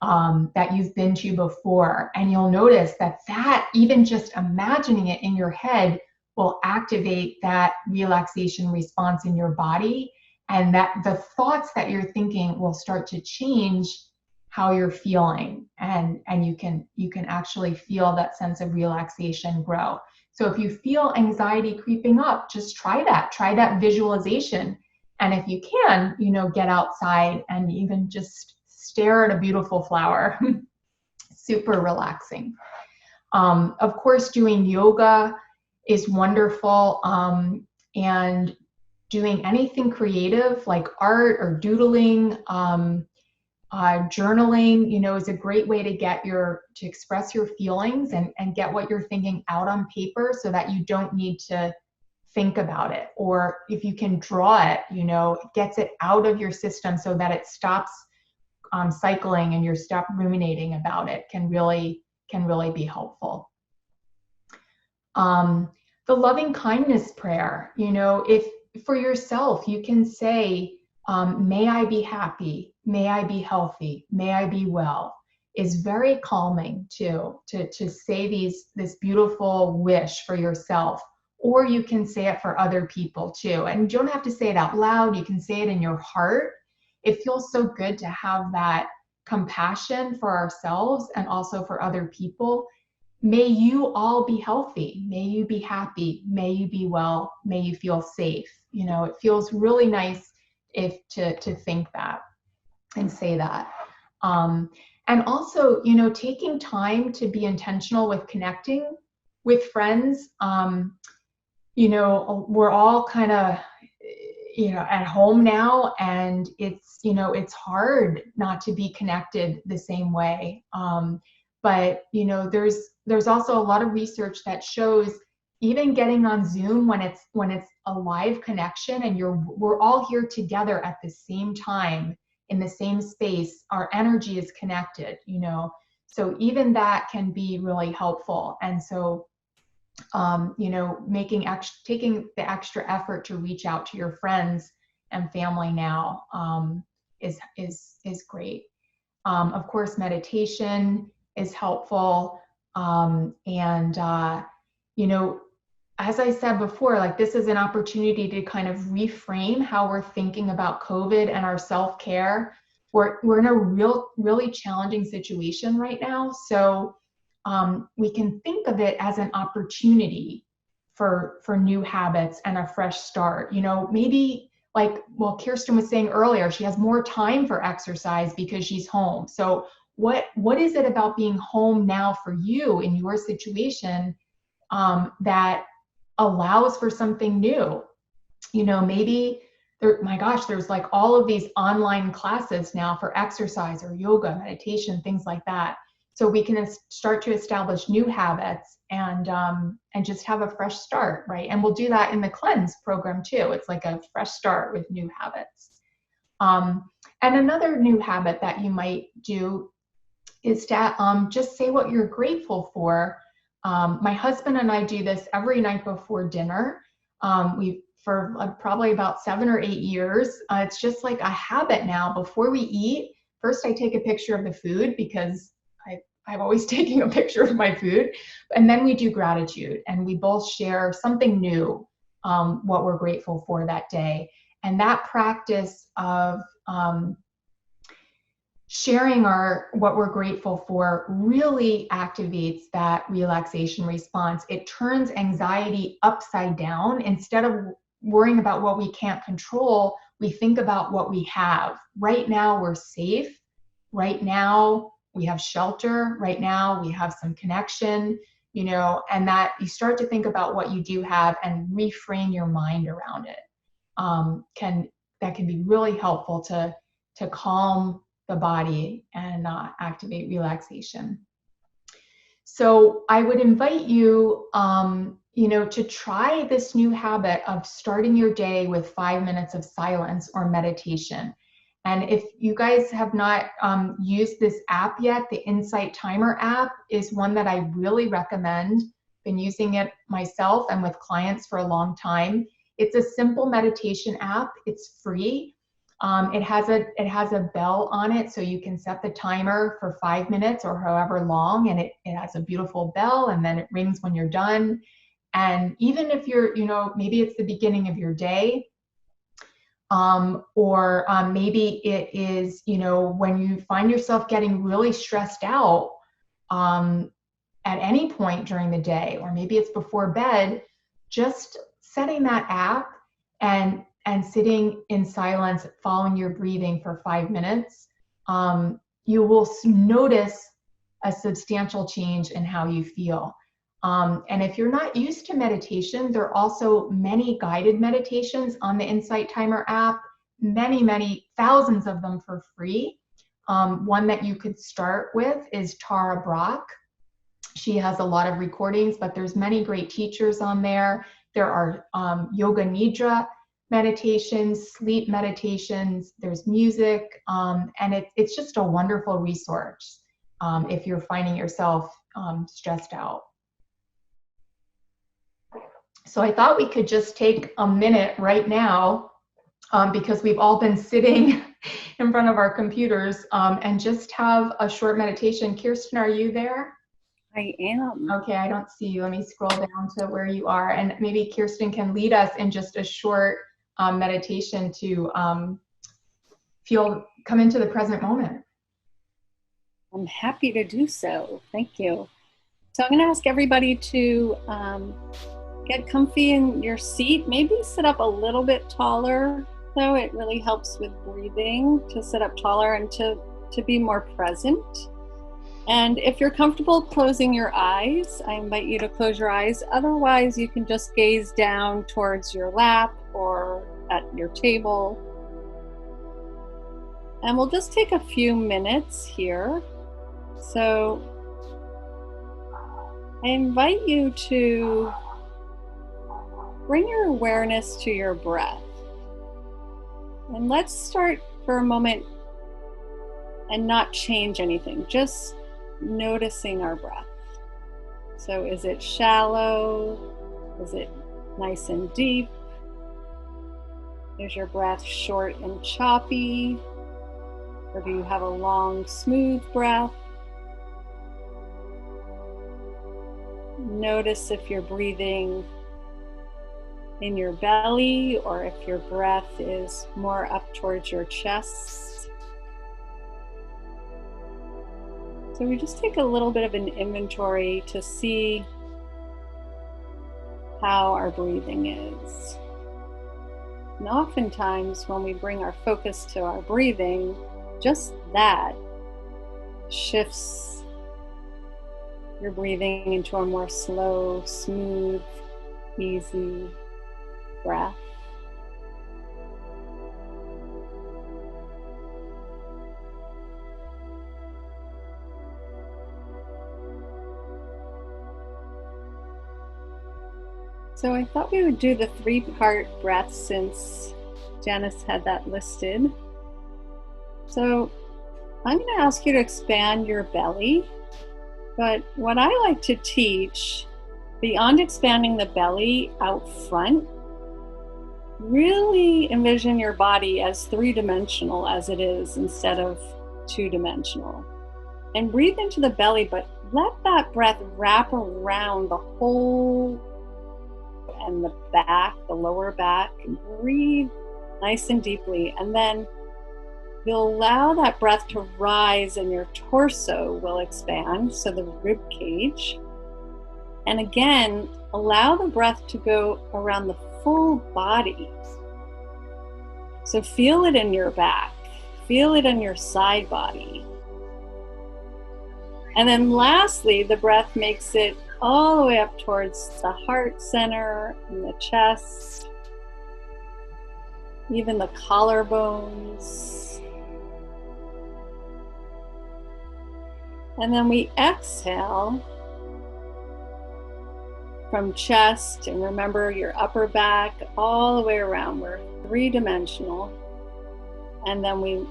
that you've been to before. And you'll notice that even just imagining it in your head will activate that relaxation response in your body, and that the thoughts that you're thinking will start to change how you're feeling, and you can actually feel that sense of relaxation grow. So if you feel anxiety creeping up, just try that visualization. And if you can, get outside and even just stare at a beautiful flower. Super relaxing. Of course, doing yoga is wonderful, and doing anything creative like art or doodling, journaling, is a great way to express your feelings and get what you're thinking out on paper, so that you don't need to think about it. Or if you can draw it, it gets it out of your system so that it stops cycling and you stop ruminating about it. Can really be helpful. The loving kindness prayer, if for yourself, you can say, may I be happy, may I be healthy, may I be well, is very calming too, to say this beautiful wish for yourself. Or you can say it for other people too. And you don't have to say it out loud. You can say it in your heart. It feels so good to have that compassion for ourselves and also for other people. May you all be healthy. May you be happy. May you be well. May you feel safe. You know, it feels really nice to think that and say that. And also, you know, taking time to be intentional with connecting with friends. You know, we're all kind of, you know, at home now, and it's, you know, it's hard not to be connected the same way. But, you know, there's also a lot of research that shows even getting on Zoom when it's a live connection and we're all here together at the same time in the same space, our energy is connected, you know, so even that can be really helpful. And so, you know, taking the extra effort to reach out to your friends and family now is great. Of course, meditation is helpful. You know, as I said before, like, this is an opportunity to kind of reframe how we're thinking about COVID and our self-care. We're in a really challenging situation right now. So we can think of it as an opportunity for new habits and a fresh start. You know, maybe like, well, Kirsten was saying earlier, she has more time for exercise because she's home. So what is it about being home now for you in your situation that allows for something new? You know, maybe my gosh, there's like all of these online classes now for exercise or yoga, meditation, things like that. So we can start to establish new habits and just have a fresh start, right? And we'll do that in the cleanse program too. It's like a fresh start with new habits. And another new habit that you might do is to just say what you're grateful for. My husband and I do this every night before dinner. For probably about 7 or 8 years. It's just like a habit now. Before we eat, first I take a picture of the food because I'm always taking a picture of my food. And then we do gratitude and we both share something new, what we're grateful for that day. And that practice of sharing what we're grateful for really activates that relaxation response. It turns anxiety upside down. Instead of worrying about what we can't control, we think about what we have. Right now, we're safe. Right now, we have shelter. Right now, we have some connection, you know, and that you start to think about what you do have and reframe your mind around it. That can be really helpful to calm the body and activate relaxation. So I would invite you, you know, to try this new habit of starting your day with 5 minutes of silence or meditation. And if you guys have not used this app yet, the Insight Timer app is one that I really recommend. Been using it myself and with clients for a long time. It's a simple meditation app. It's free. It has a bell on it, so you can set the timer for 5 minutes or however long, and it has a beautiful bell, and then it rings when you're done. And even if you're, you know, maybe it's the beginning of your day, or maybe it is, you know, when you find yourself getting really stressed out at any point during the day, or maybe it's before bed, just setting that app and sitting in silence, following your breathing for 5 minutes, you will notice a substantial change in how you feel. And if you're not used to meditation, there are also many guided meditations on the Insight Timer app, many thousands of them for free. One that you could start with is Tara Brach. She has a lot of recordings, but there's many great teachers on there. There are yoga nidra meditations, sleep meditations, there's music, and it's just a wonderful resource if you're finding yourself stressed out. So I thought we could just take a minute right now, because we've all been sitting in front of our computers, and just have a short meditation. Kirsten, are you there? I am. Okay, I don't see you. Let me scroll down to where you are. And maybe Kirsten can lead us in just a short meditation to come into the present moment. I'm happy to do so. Thank you. So I'm going to ask everybody to get comfy in your seat. Maybe sit up a little bit taller, though. It really helps with breathing to sit up taller and to be more present. And if you're comfortable closing your eyes, I invite you to close your eyes. Otherwise, you can just gaze down towards your lap or at your table. And we'll just take a few minutes here. So I invite you to bring your awareness to your breath. And let's start for a moment and not change anything, just noticing our breath. So is it shallow? Is it nice and deep? Is your breath short and choppy? Or do you have a long, smooth breath? Notice if you're breathing in your belly or if your breath is more up towards your chest. So we just take a little bit of an inventory to see how our breathing is. And oftentimes when we bring our focus to our breathing, just that shifts your breathing into a more slow, smooth, easy breath. So I thought we would do the 3-part breath since Janice had that listed. So I'm going to ask you to expand your belly, but what I like to teach, beyond expanding the belly out front, really envision your body as 3-dimensional as it is instead of 2-dimensional. And breathe into the belly, but let that breath wrap around the whole and the back, the lower back, and breathe nice and deeply. And then you'll allow that breath to rise and your torso will expand, so the rib cage. And again, allow the breath to go around the full body. So feel it in your back, feel it in your side body. And then lastly, the breath makes it all the way up towards the heart center and the chest, even the collarbones. And then we exhale from chest, and remember your upper back all the way around. We're 3-dimensional. And then we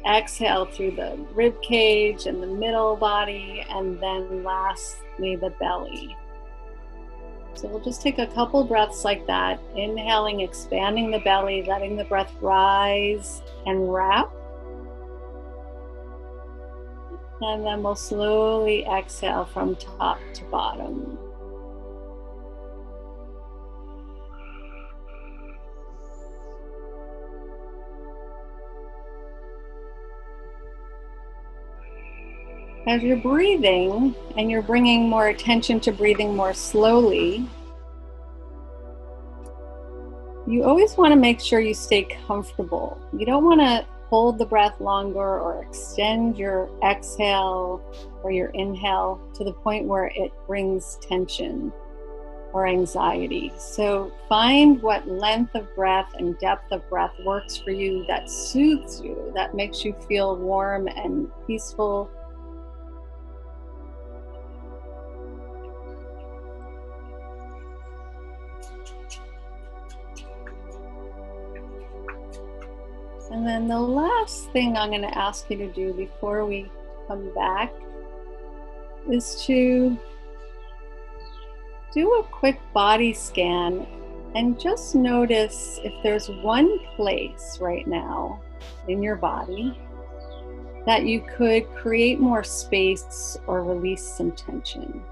exhale through the rib cage and the middle body, and then lastly the belly. So we'll just take a couple breaths like that, inhaling, expanding the belly, letting the breath rise and wrap. And then we'll slowly exhale from top to bottom. As you're breathing and you're bringing more attention to breathing more slowly, you always want to make sure you stay comfortable. You don't want to hold the breath longer or extend your exhale or your inhale to the point where it brings tension or anxiety. So find what length of breath and depth of breath works for you, that soothes you, that makes you feel warm and peaceful. And then the last thing I'm going to ask you to do before we come back is to do a quick body scan and just notice if there's one place right now in your body that you could create more space or release some tension.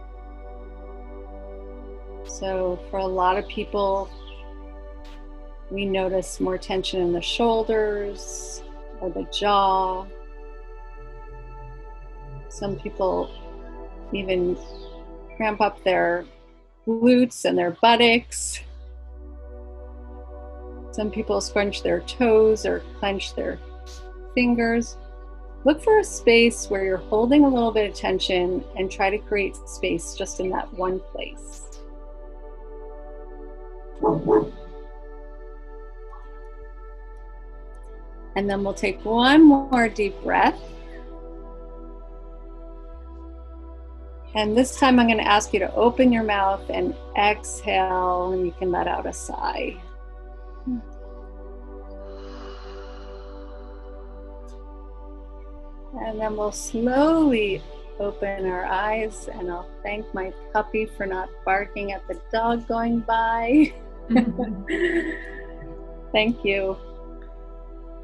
So for a lot of people, we notice more tension in the shoulders or the jaw. Some people even cramp up their glutes and their buttocks. Some people scrunch their toes or clench their fingers. Look for a space where you're holding a little bit of tension and try to create space just in that one place. And then we'll take one more deep breath. And this time I'm going to ask you to open your mouth and exhale, and you can let out a sigh. And then we'll slowly open our eyes, and I'll thank my puppy for not barking at the dog going by. Thank you.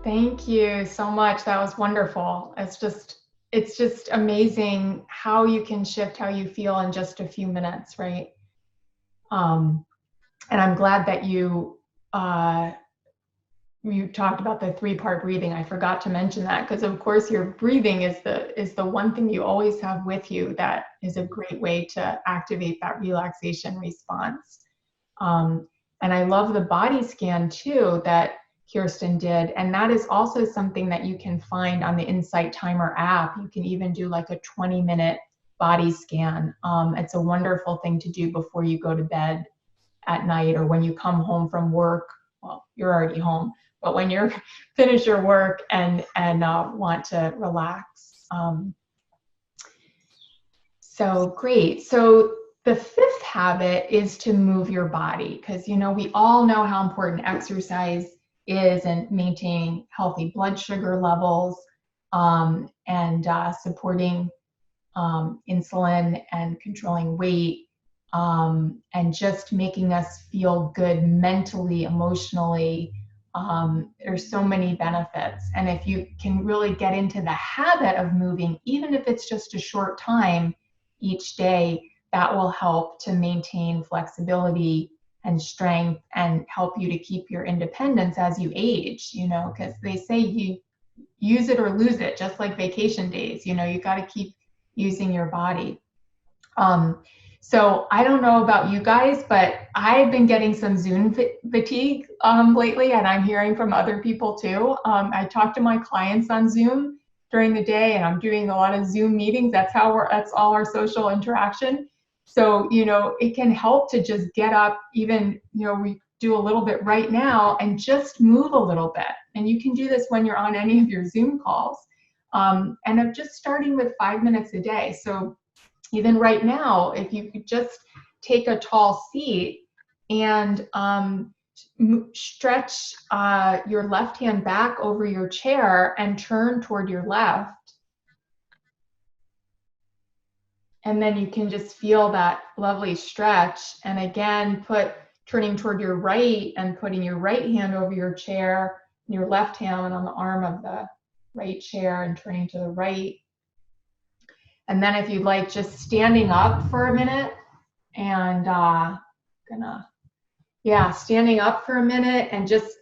Thank you so much. That was wonderful. It's just amazing how you can shift how you feel in just a few minutes, right? And I'm glad that you talked about the 3-part breathing. I forgot to mention that because of course your breathing is the one thing you always have with you that is a great way to activate that relaxation response. And I love the body scan too that Kirsten did, and that is also something that you can find on the Insight Timer app. You can even do like a 20-minute body scan. It's a wonderful thing to do before you go to bed at night or when you come home from work. Well, you're already home, but when you're finish your work and want to relax. So great. So the 5th habit is to move your body, because we all know how important exercise is in maintaining healthy blood sugar levels and supporting insulin and controlling weight and just making us feel good mentally, emotionally. There's so many benefits. And if you can really get into the habit of moving, even if it's just a short time each day, that will help to maintain flexibility and strength and help you to keep your independence as you age, because they say you use it or lose it, just like vacation days. You got to keep using your body. So I don't know about you guys, but I've been getting some Zoom fatigue lately, and I'm hearing from other people too. I talk to my clients on Zoom during the day, and I'm doing a lot of Zoom meetings. That's all our social interaction. So, it can help to just get up, even, we do a little bit right now and just move a little bit. And you can do this when you're on any of your Zoom calls. And I'm just starting with 5 minutes a day. So even right now, if you could just take a tall seat and stretch your left hand back over your chair and turn toward your left. And then you can just feel that lovely stretch. And again, turning toward your right and putting your right hand over your chair, and your left hand on the arm of the right chair and turning to the right. And then if you'd like, just standing up for a minute and standing up for a minute and just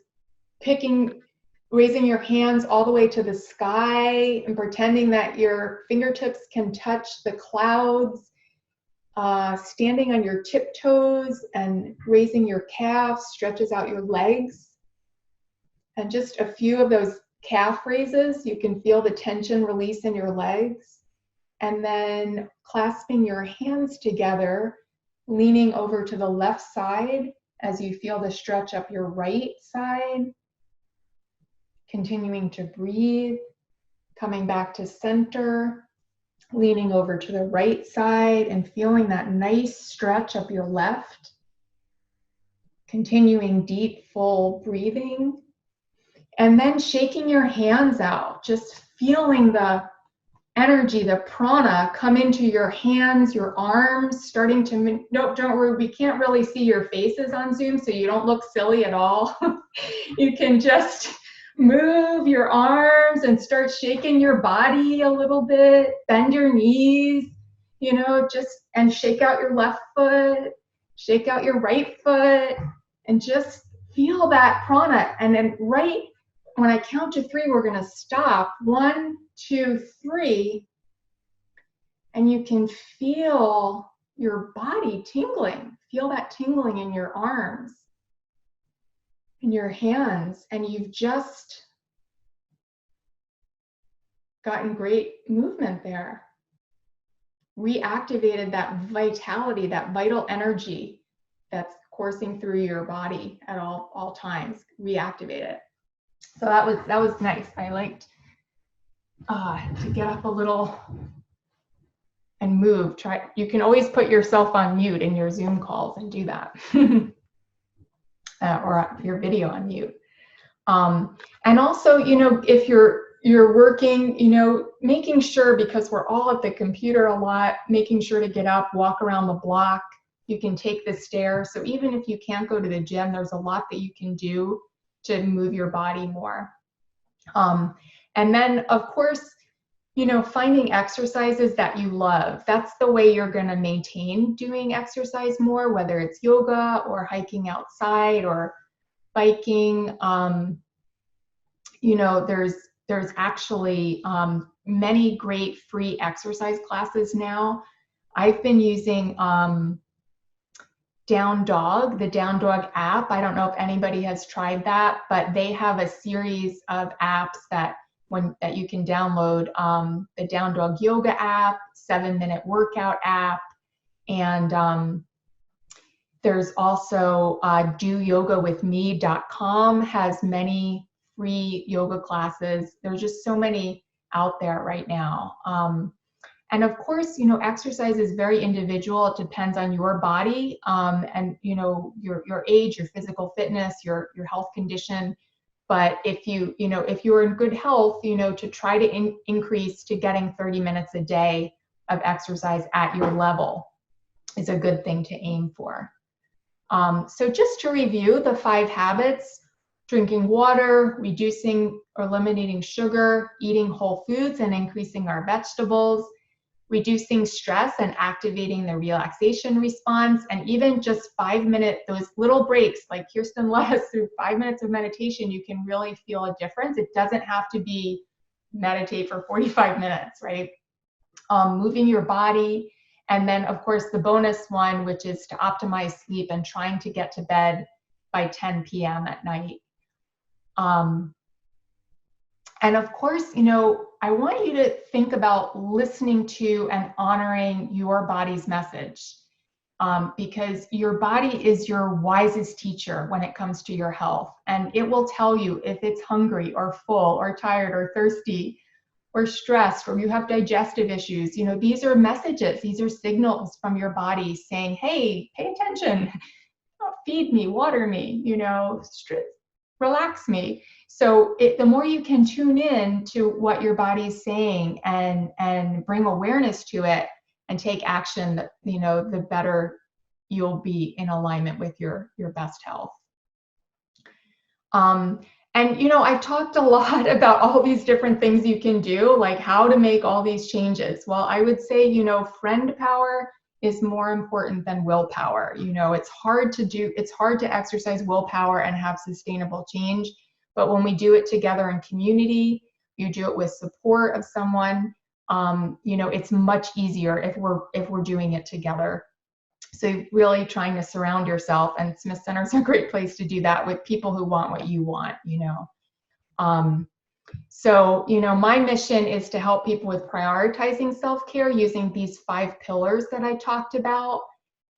raising your hands all the way to the sky and pretending that your fingertips can touch the clouds, standing on your tiptoes and raising your calves stretches out your legs. And just a few of those calf raises, you can feel the tension release in your legs. And then clasping your hands together, leaning over to the left side as you feel the stretch up your right side. Continuing to breathe, coming back to center, leaning over to the right side and feeling that nice stretch up your left. Continuing deep, full breathing. And then shaking your hands out, just feeling the energy, the prana, come into your hands, your arms, starting to, nope, don't worry, we can't really see your faces on Zoom, so you don't look silly at all. You can just move your arms and start shaking your body a little bit, bend your knees, you know, and shake out your left foot, shake out your right foot, and just feel that prana. And then right when I count to 3, we're going to stop. 1, 2, 3. And you can feel your body tingling. Feel that tingling in your arms, in your hands. And you've just gotten great movement there. Reactivated that vitality, that vital energy that's coursing through your body at all times. Reactivate it. So that was nice. I liked to get up a little and move. You can always put yourself on mute in your Zoom calls and do that, or your video on mute. And also, you know, if you're working, you know, making sure, because we're all at the computer a lot, making sure to get up, walk around the block. You can take the stairs. So even if you can't go to the gym, there's a lot that you can do to move your body more. And then, of course, you know, finding exercises that you love. That's the way you're going to maintain doing exercise more, whether it's yoga or hiking outside or biking. You know, there's actually many great free exercise classes now. I've been using Down Dog, the Down Dog app. I don't know if anybody has tried that, but they have a series of apps that you can download. The Down Dog Yoga app, 7-minute workout app, and there's also doyogawithme.com has many free yoga classes. There's just so many out there right now. And of course, you know, exercise is very individual. It depends on your body, and, you know, your age, your physical fitness, your health condition. But if you're in good health, you know, to try to increase to getting 30 minutes a day of exercise at your level is a good thing to aim for. So just to review the 5 habits: drinking water, reducing or eliminating sugar, eating whole foods and increasing our vegetables, reducing stress and activating the relaxation response, and even just 5-minute, those little breaks, like Kirsten led us through 5 minutes of meditation, you can really feel a difference. It doesn't have to be meditate for 45 minutes, right? Moving your body. And then, of course, the bonus one, which is to optimize sleep and trying to get to bed by 10 p.m. at night. And of course, you know, I want you to think about listening to and honoring your body's message, because your body is your wisest teacher when it comes to your health. And it will tell you if it's hungry or full or tired or thirsty or stressed, or you have digestive issues. You know, these are messages, these are signals from your body saying, hey, pay attention, feed me, water me, you know, relax me. So the more you can tune in to what your body's saying and bring awareness to it and take action, you know, the better you'll be in alignment with your best health. And, you know, I've talked a lot about all these different things you can do, like how to make all these changes. Well, I would say, you know, friend power is more important than willpower. You know, it's hard to exercise willpower and have sustainable change. But when we do it together in community, you do it with support of someone, you know, it's much easier if we're doing it together. So really trying to surround yourself, and Smith Center is a great place to do that, with people who want what you want, you know. So, you know, my mission is to help people with prioritizing self-care using these 5 pillars that I talked about,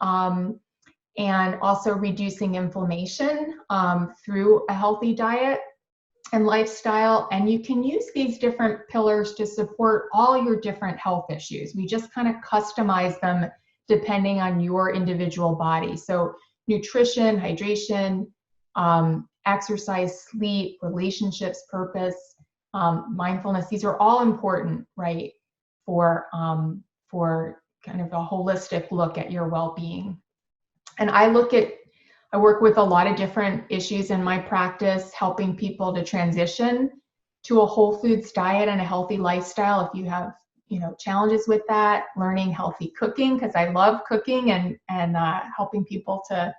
and also reducing inflammation through a healthy diet and lifestyle. And you can use these different pillars to support all your different health issues. We just kind of customize them depending on your individual body. So nutrition, hydration, exercise, sleep, relationships, purpose, mindfulness, these are all important, right? for kind of a holistic look at your well-being. And I work with a lot of different issues in my practice, helping people to transition to a whole foods diet and a healthy lifestyle. If you have, challenges with that, learning healthy cooking, because I love cooking, and helping people to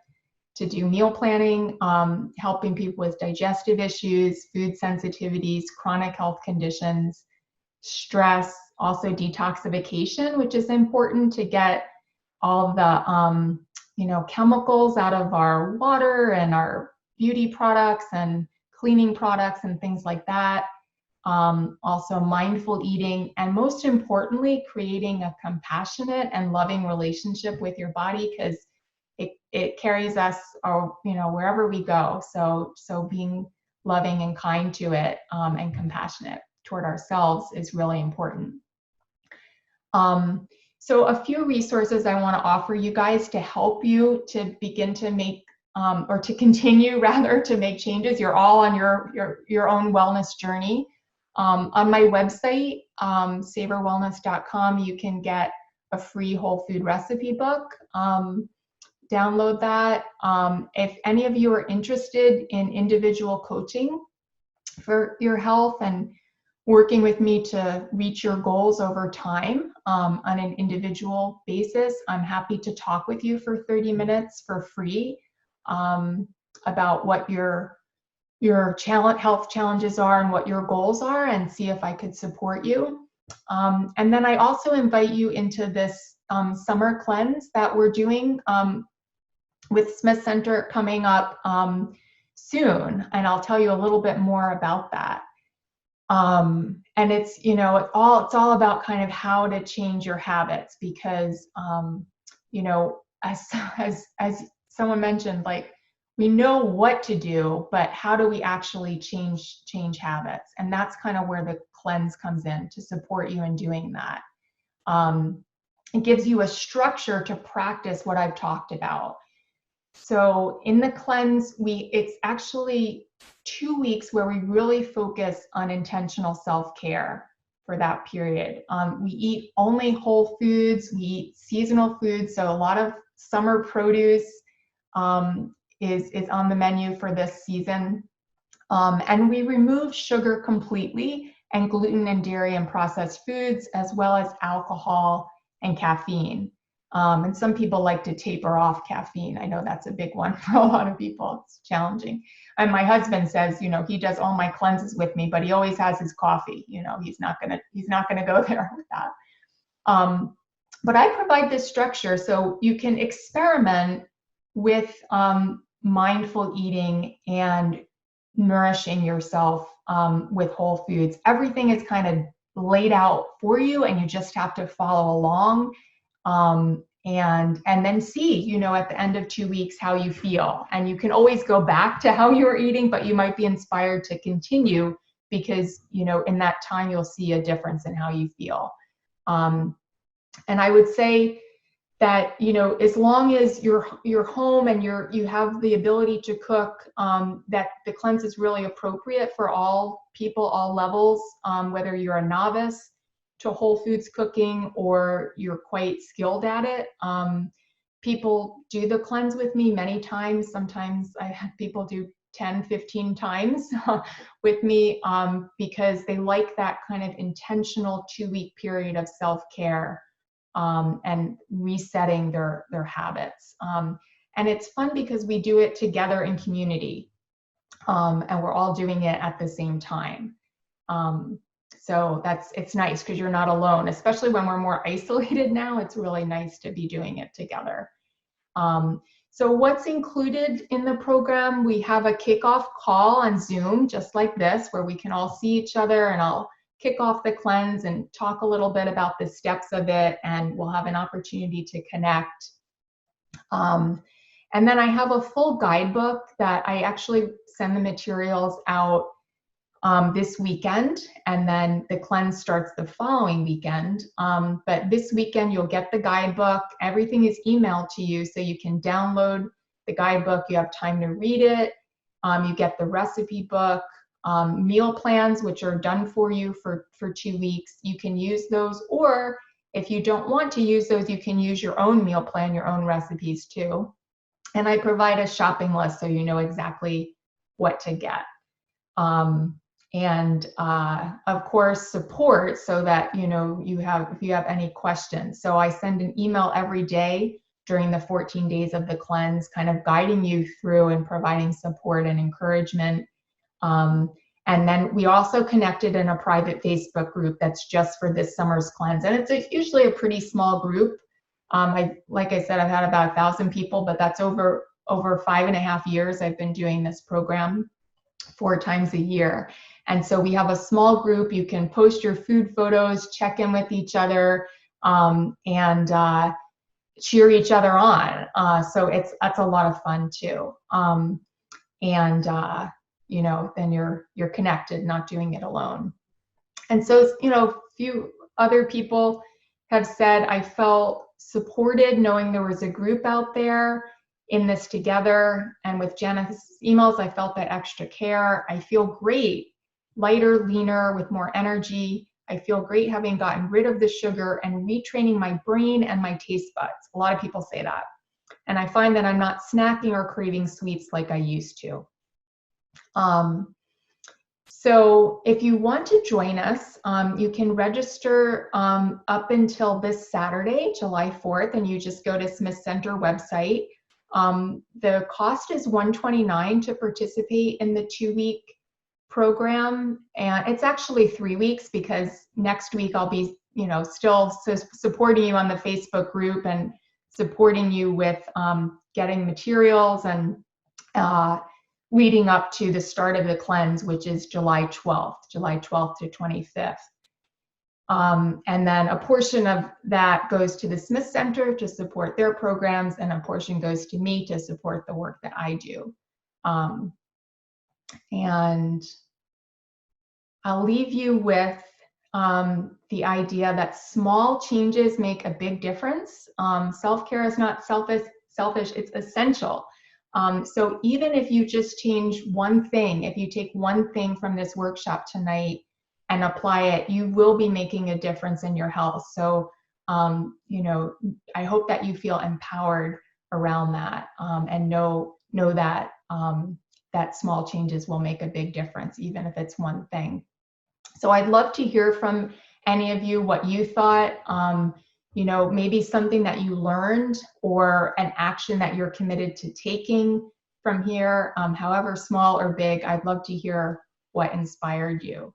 do meal planning, helping people with digestive issues, food sensitivities, chronic health conditions, stress, also detoxification, which is important to get all the chemicals out of our water and our beauty products and cleaning products and things like that. Also mindful eating, and most importantly, creating a compassionate and loving relationship with your body, because it carries us, wherever we go. So being loving and kind to it, and compassionate toward ourselves is really important. So a few resources I want to offer you guys to help you to begin to make, or to continue rather, to make changes. You're all on your own wellness journey. On my website, savorwellness.com, you can get a free whole food recipe book. Download that. If any of you are interested in individual coaching for your health and working with me to reach your goals over time, on an individual basis, I'm happy to talk with you for 30 minutes for free, about what your health challenges are and what your goals are, and see if I could support you. And then I also invite you into this summer cleanse that we're doing with Smith Center coming up soon, and I'll tell you a little bit more about that. And it's, it's all about kind of how to change your habits, because, as someone mentioned, like, we know what to do, but how do we actually change habits? And that's kind of where the cleanse comes in to support you in doing that. It gives you a structure to practice what I've talked about. So in the cleanse, it's actually 2 weeks where we really focus on intentional self-care for that period. We eat only whole foods, we eat seasonal foods, so a lot of summer produce is on the menu for this season. And we remove sugar completely, and gluten and dairy and processed foods, as well as alcohol and caffeine. And some people like to taper off caffeine. I know that's a big one for a lot of people. It's challenging. And my husband says, he does all my cleanses with me, but he always has his coffee. He's not gonna go there with that. But I provide this structure so you can experiment with mindful eating and nourishing yourself with whole foods. Everything is kind of laid out for you, and you just have to follow along. And then see, at the end of 2 weeks how you feel. And you can always go back to how you were eating, but you might be inspired to continue because, in that time you'll see a difference in how you feel. And I would say that, as long as you're home and you have the ability to cook, that the cleanse is really appropriate for all people, all levels, whether you're a novice to whole foods cooking or you're quite skilled at it. People do the cleanse with me many times. Sometimes I have people do 10, 15 times with me, because they like that kind of intentional 2-week period of self-care, and resetting their habits. And it's fun because we do it together in community, and we're all doing it at the same time. So it's nice because you're not alone, especially when we're more isolated now. It's really nice to be doing it together. So what's included in the program? We have a kickoff call on Zoom, just like this, where we can all see each other, and I'll kick off the cleanse and talk a little bit about the steps of it, and we'll have an opportunity to connect. And then I have a full guidebook that I actually send the materials out this weekend, and then the cleanse starts the following weekend. But this weekend you'll get the guidebook. Everything is emailed to you, so you can download the guidebook. You have time to read it. You get the recipe book. meal plans, which are done for you for 2 weeks. You can use those, or if you don't want to use those, you can use your own meal plan, your own recipes too. And I provide a shopping list so you know exactly what to get. And of course, support so that if you have any questions. So I send an email every day during the 14 days of the cleanse, kind of guiding you through and providing support and encouragement. And then we also connected in a private Facebook group that's just for this summer's cleanse. And it's usually a pretty small group. Like I said, I've had about 1,000 people, but that's over 5.5 years I've been doing this program 4 times a year. And so we have a small group. You can post your food photos, check in with each other, and cheer each other on. So that's a lot of fun too. Then you're connected, not doing it alone. And so, a few other people have said, I felt supported knowing there was a group out there in this together. And with Janice's emails, I felt that extra care. I feel great, lighter, leaner, with more energy. I feel great having gotten rid of the sugar and retraining my brain and my taste buds. A lot of people say that. And I find that I'm not snacking or craving sweets like I used to. So if you want to join us, you can register up until this Saturday, July 4th, and you just go to Smith Center website. The cost is $129 to participate in the 2-week program, and it's actually 3 weeks because next week I'll be, still supporting you on the Facebook group and supporting you with getting materials and leading up to the start of the cleanse, which is July 12th to 25th. And then a portion of that goes to the Smith Center to support their programs, and a portion goes to me to support the work that I do. And I'll leave you with the idea that small changes make a big difference. Self-care is not selfish, it's essential. So even if you just change one thing, if you take one thing from this workshop tonight and apply it, you will be making a difference in your health. So, I hope that you feel empowered around that, and know that that small changes will make a big difference, even if it's one thing. So I'd love to hear from any of you what you thought, maybe something that you learned or an action that you're committed to taking from here, however small or big. I'd love to hear what inspired you.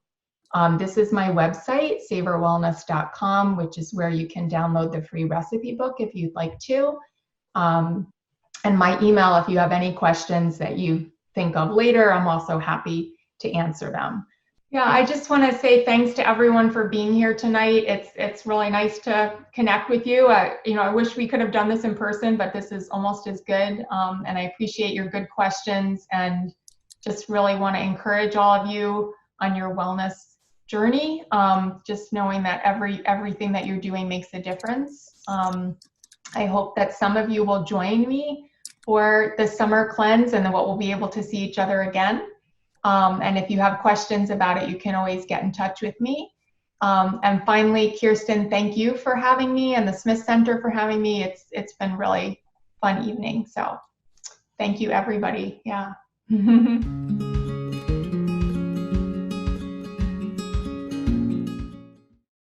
This is my website, savorwellness.com, which is where you can download the free recipe book if you'd like to. And my email, if you have any questions that you think of later, I'm also happy to answer them. Yeah, I just want to say thanks to everyone for being here tonight. It's really nice to connect with you. I wish we could have done this in person, but this is almost as good. And I appreciate your good questions, and just really want to encourage all of you on your wellness journey. Just knowing that everything that you're doing makes a difference. I hope that some of you will join me for the summer cleanse, and then we'll be able to see each other again. And if you have questions about it, you can always get in touch with me. And finally, Kirsten, thank you for having me, and the Smith Center for having me. It's been really fun evening. So thank you, everybody. Yeah.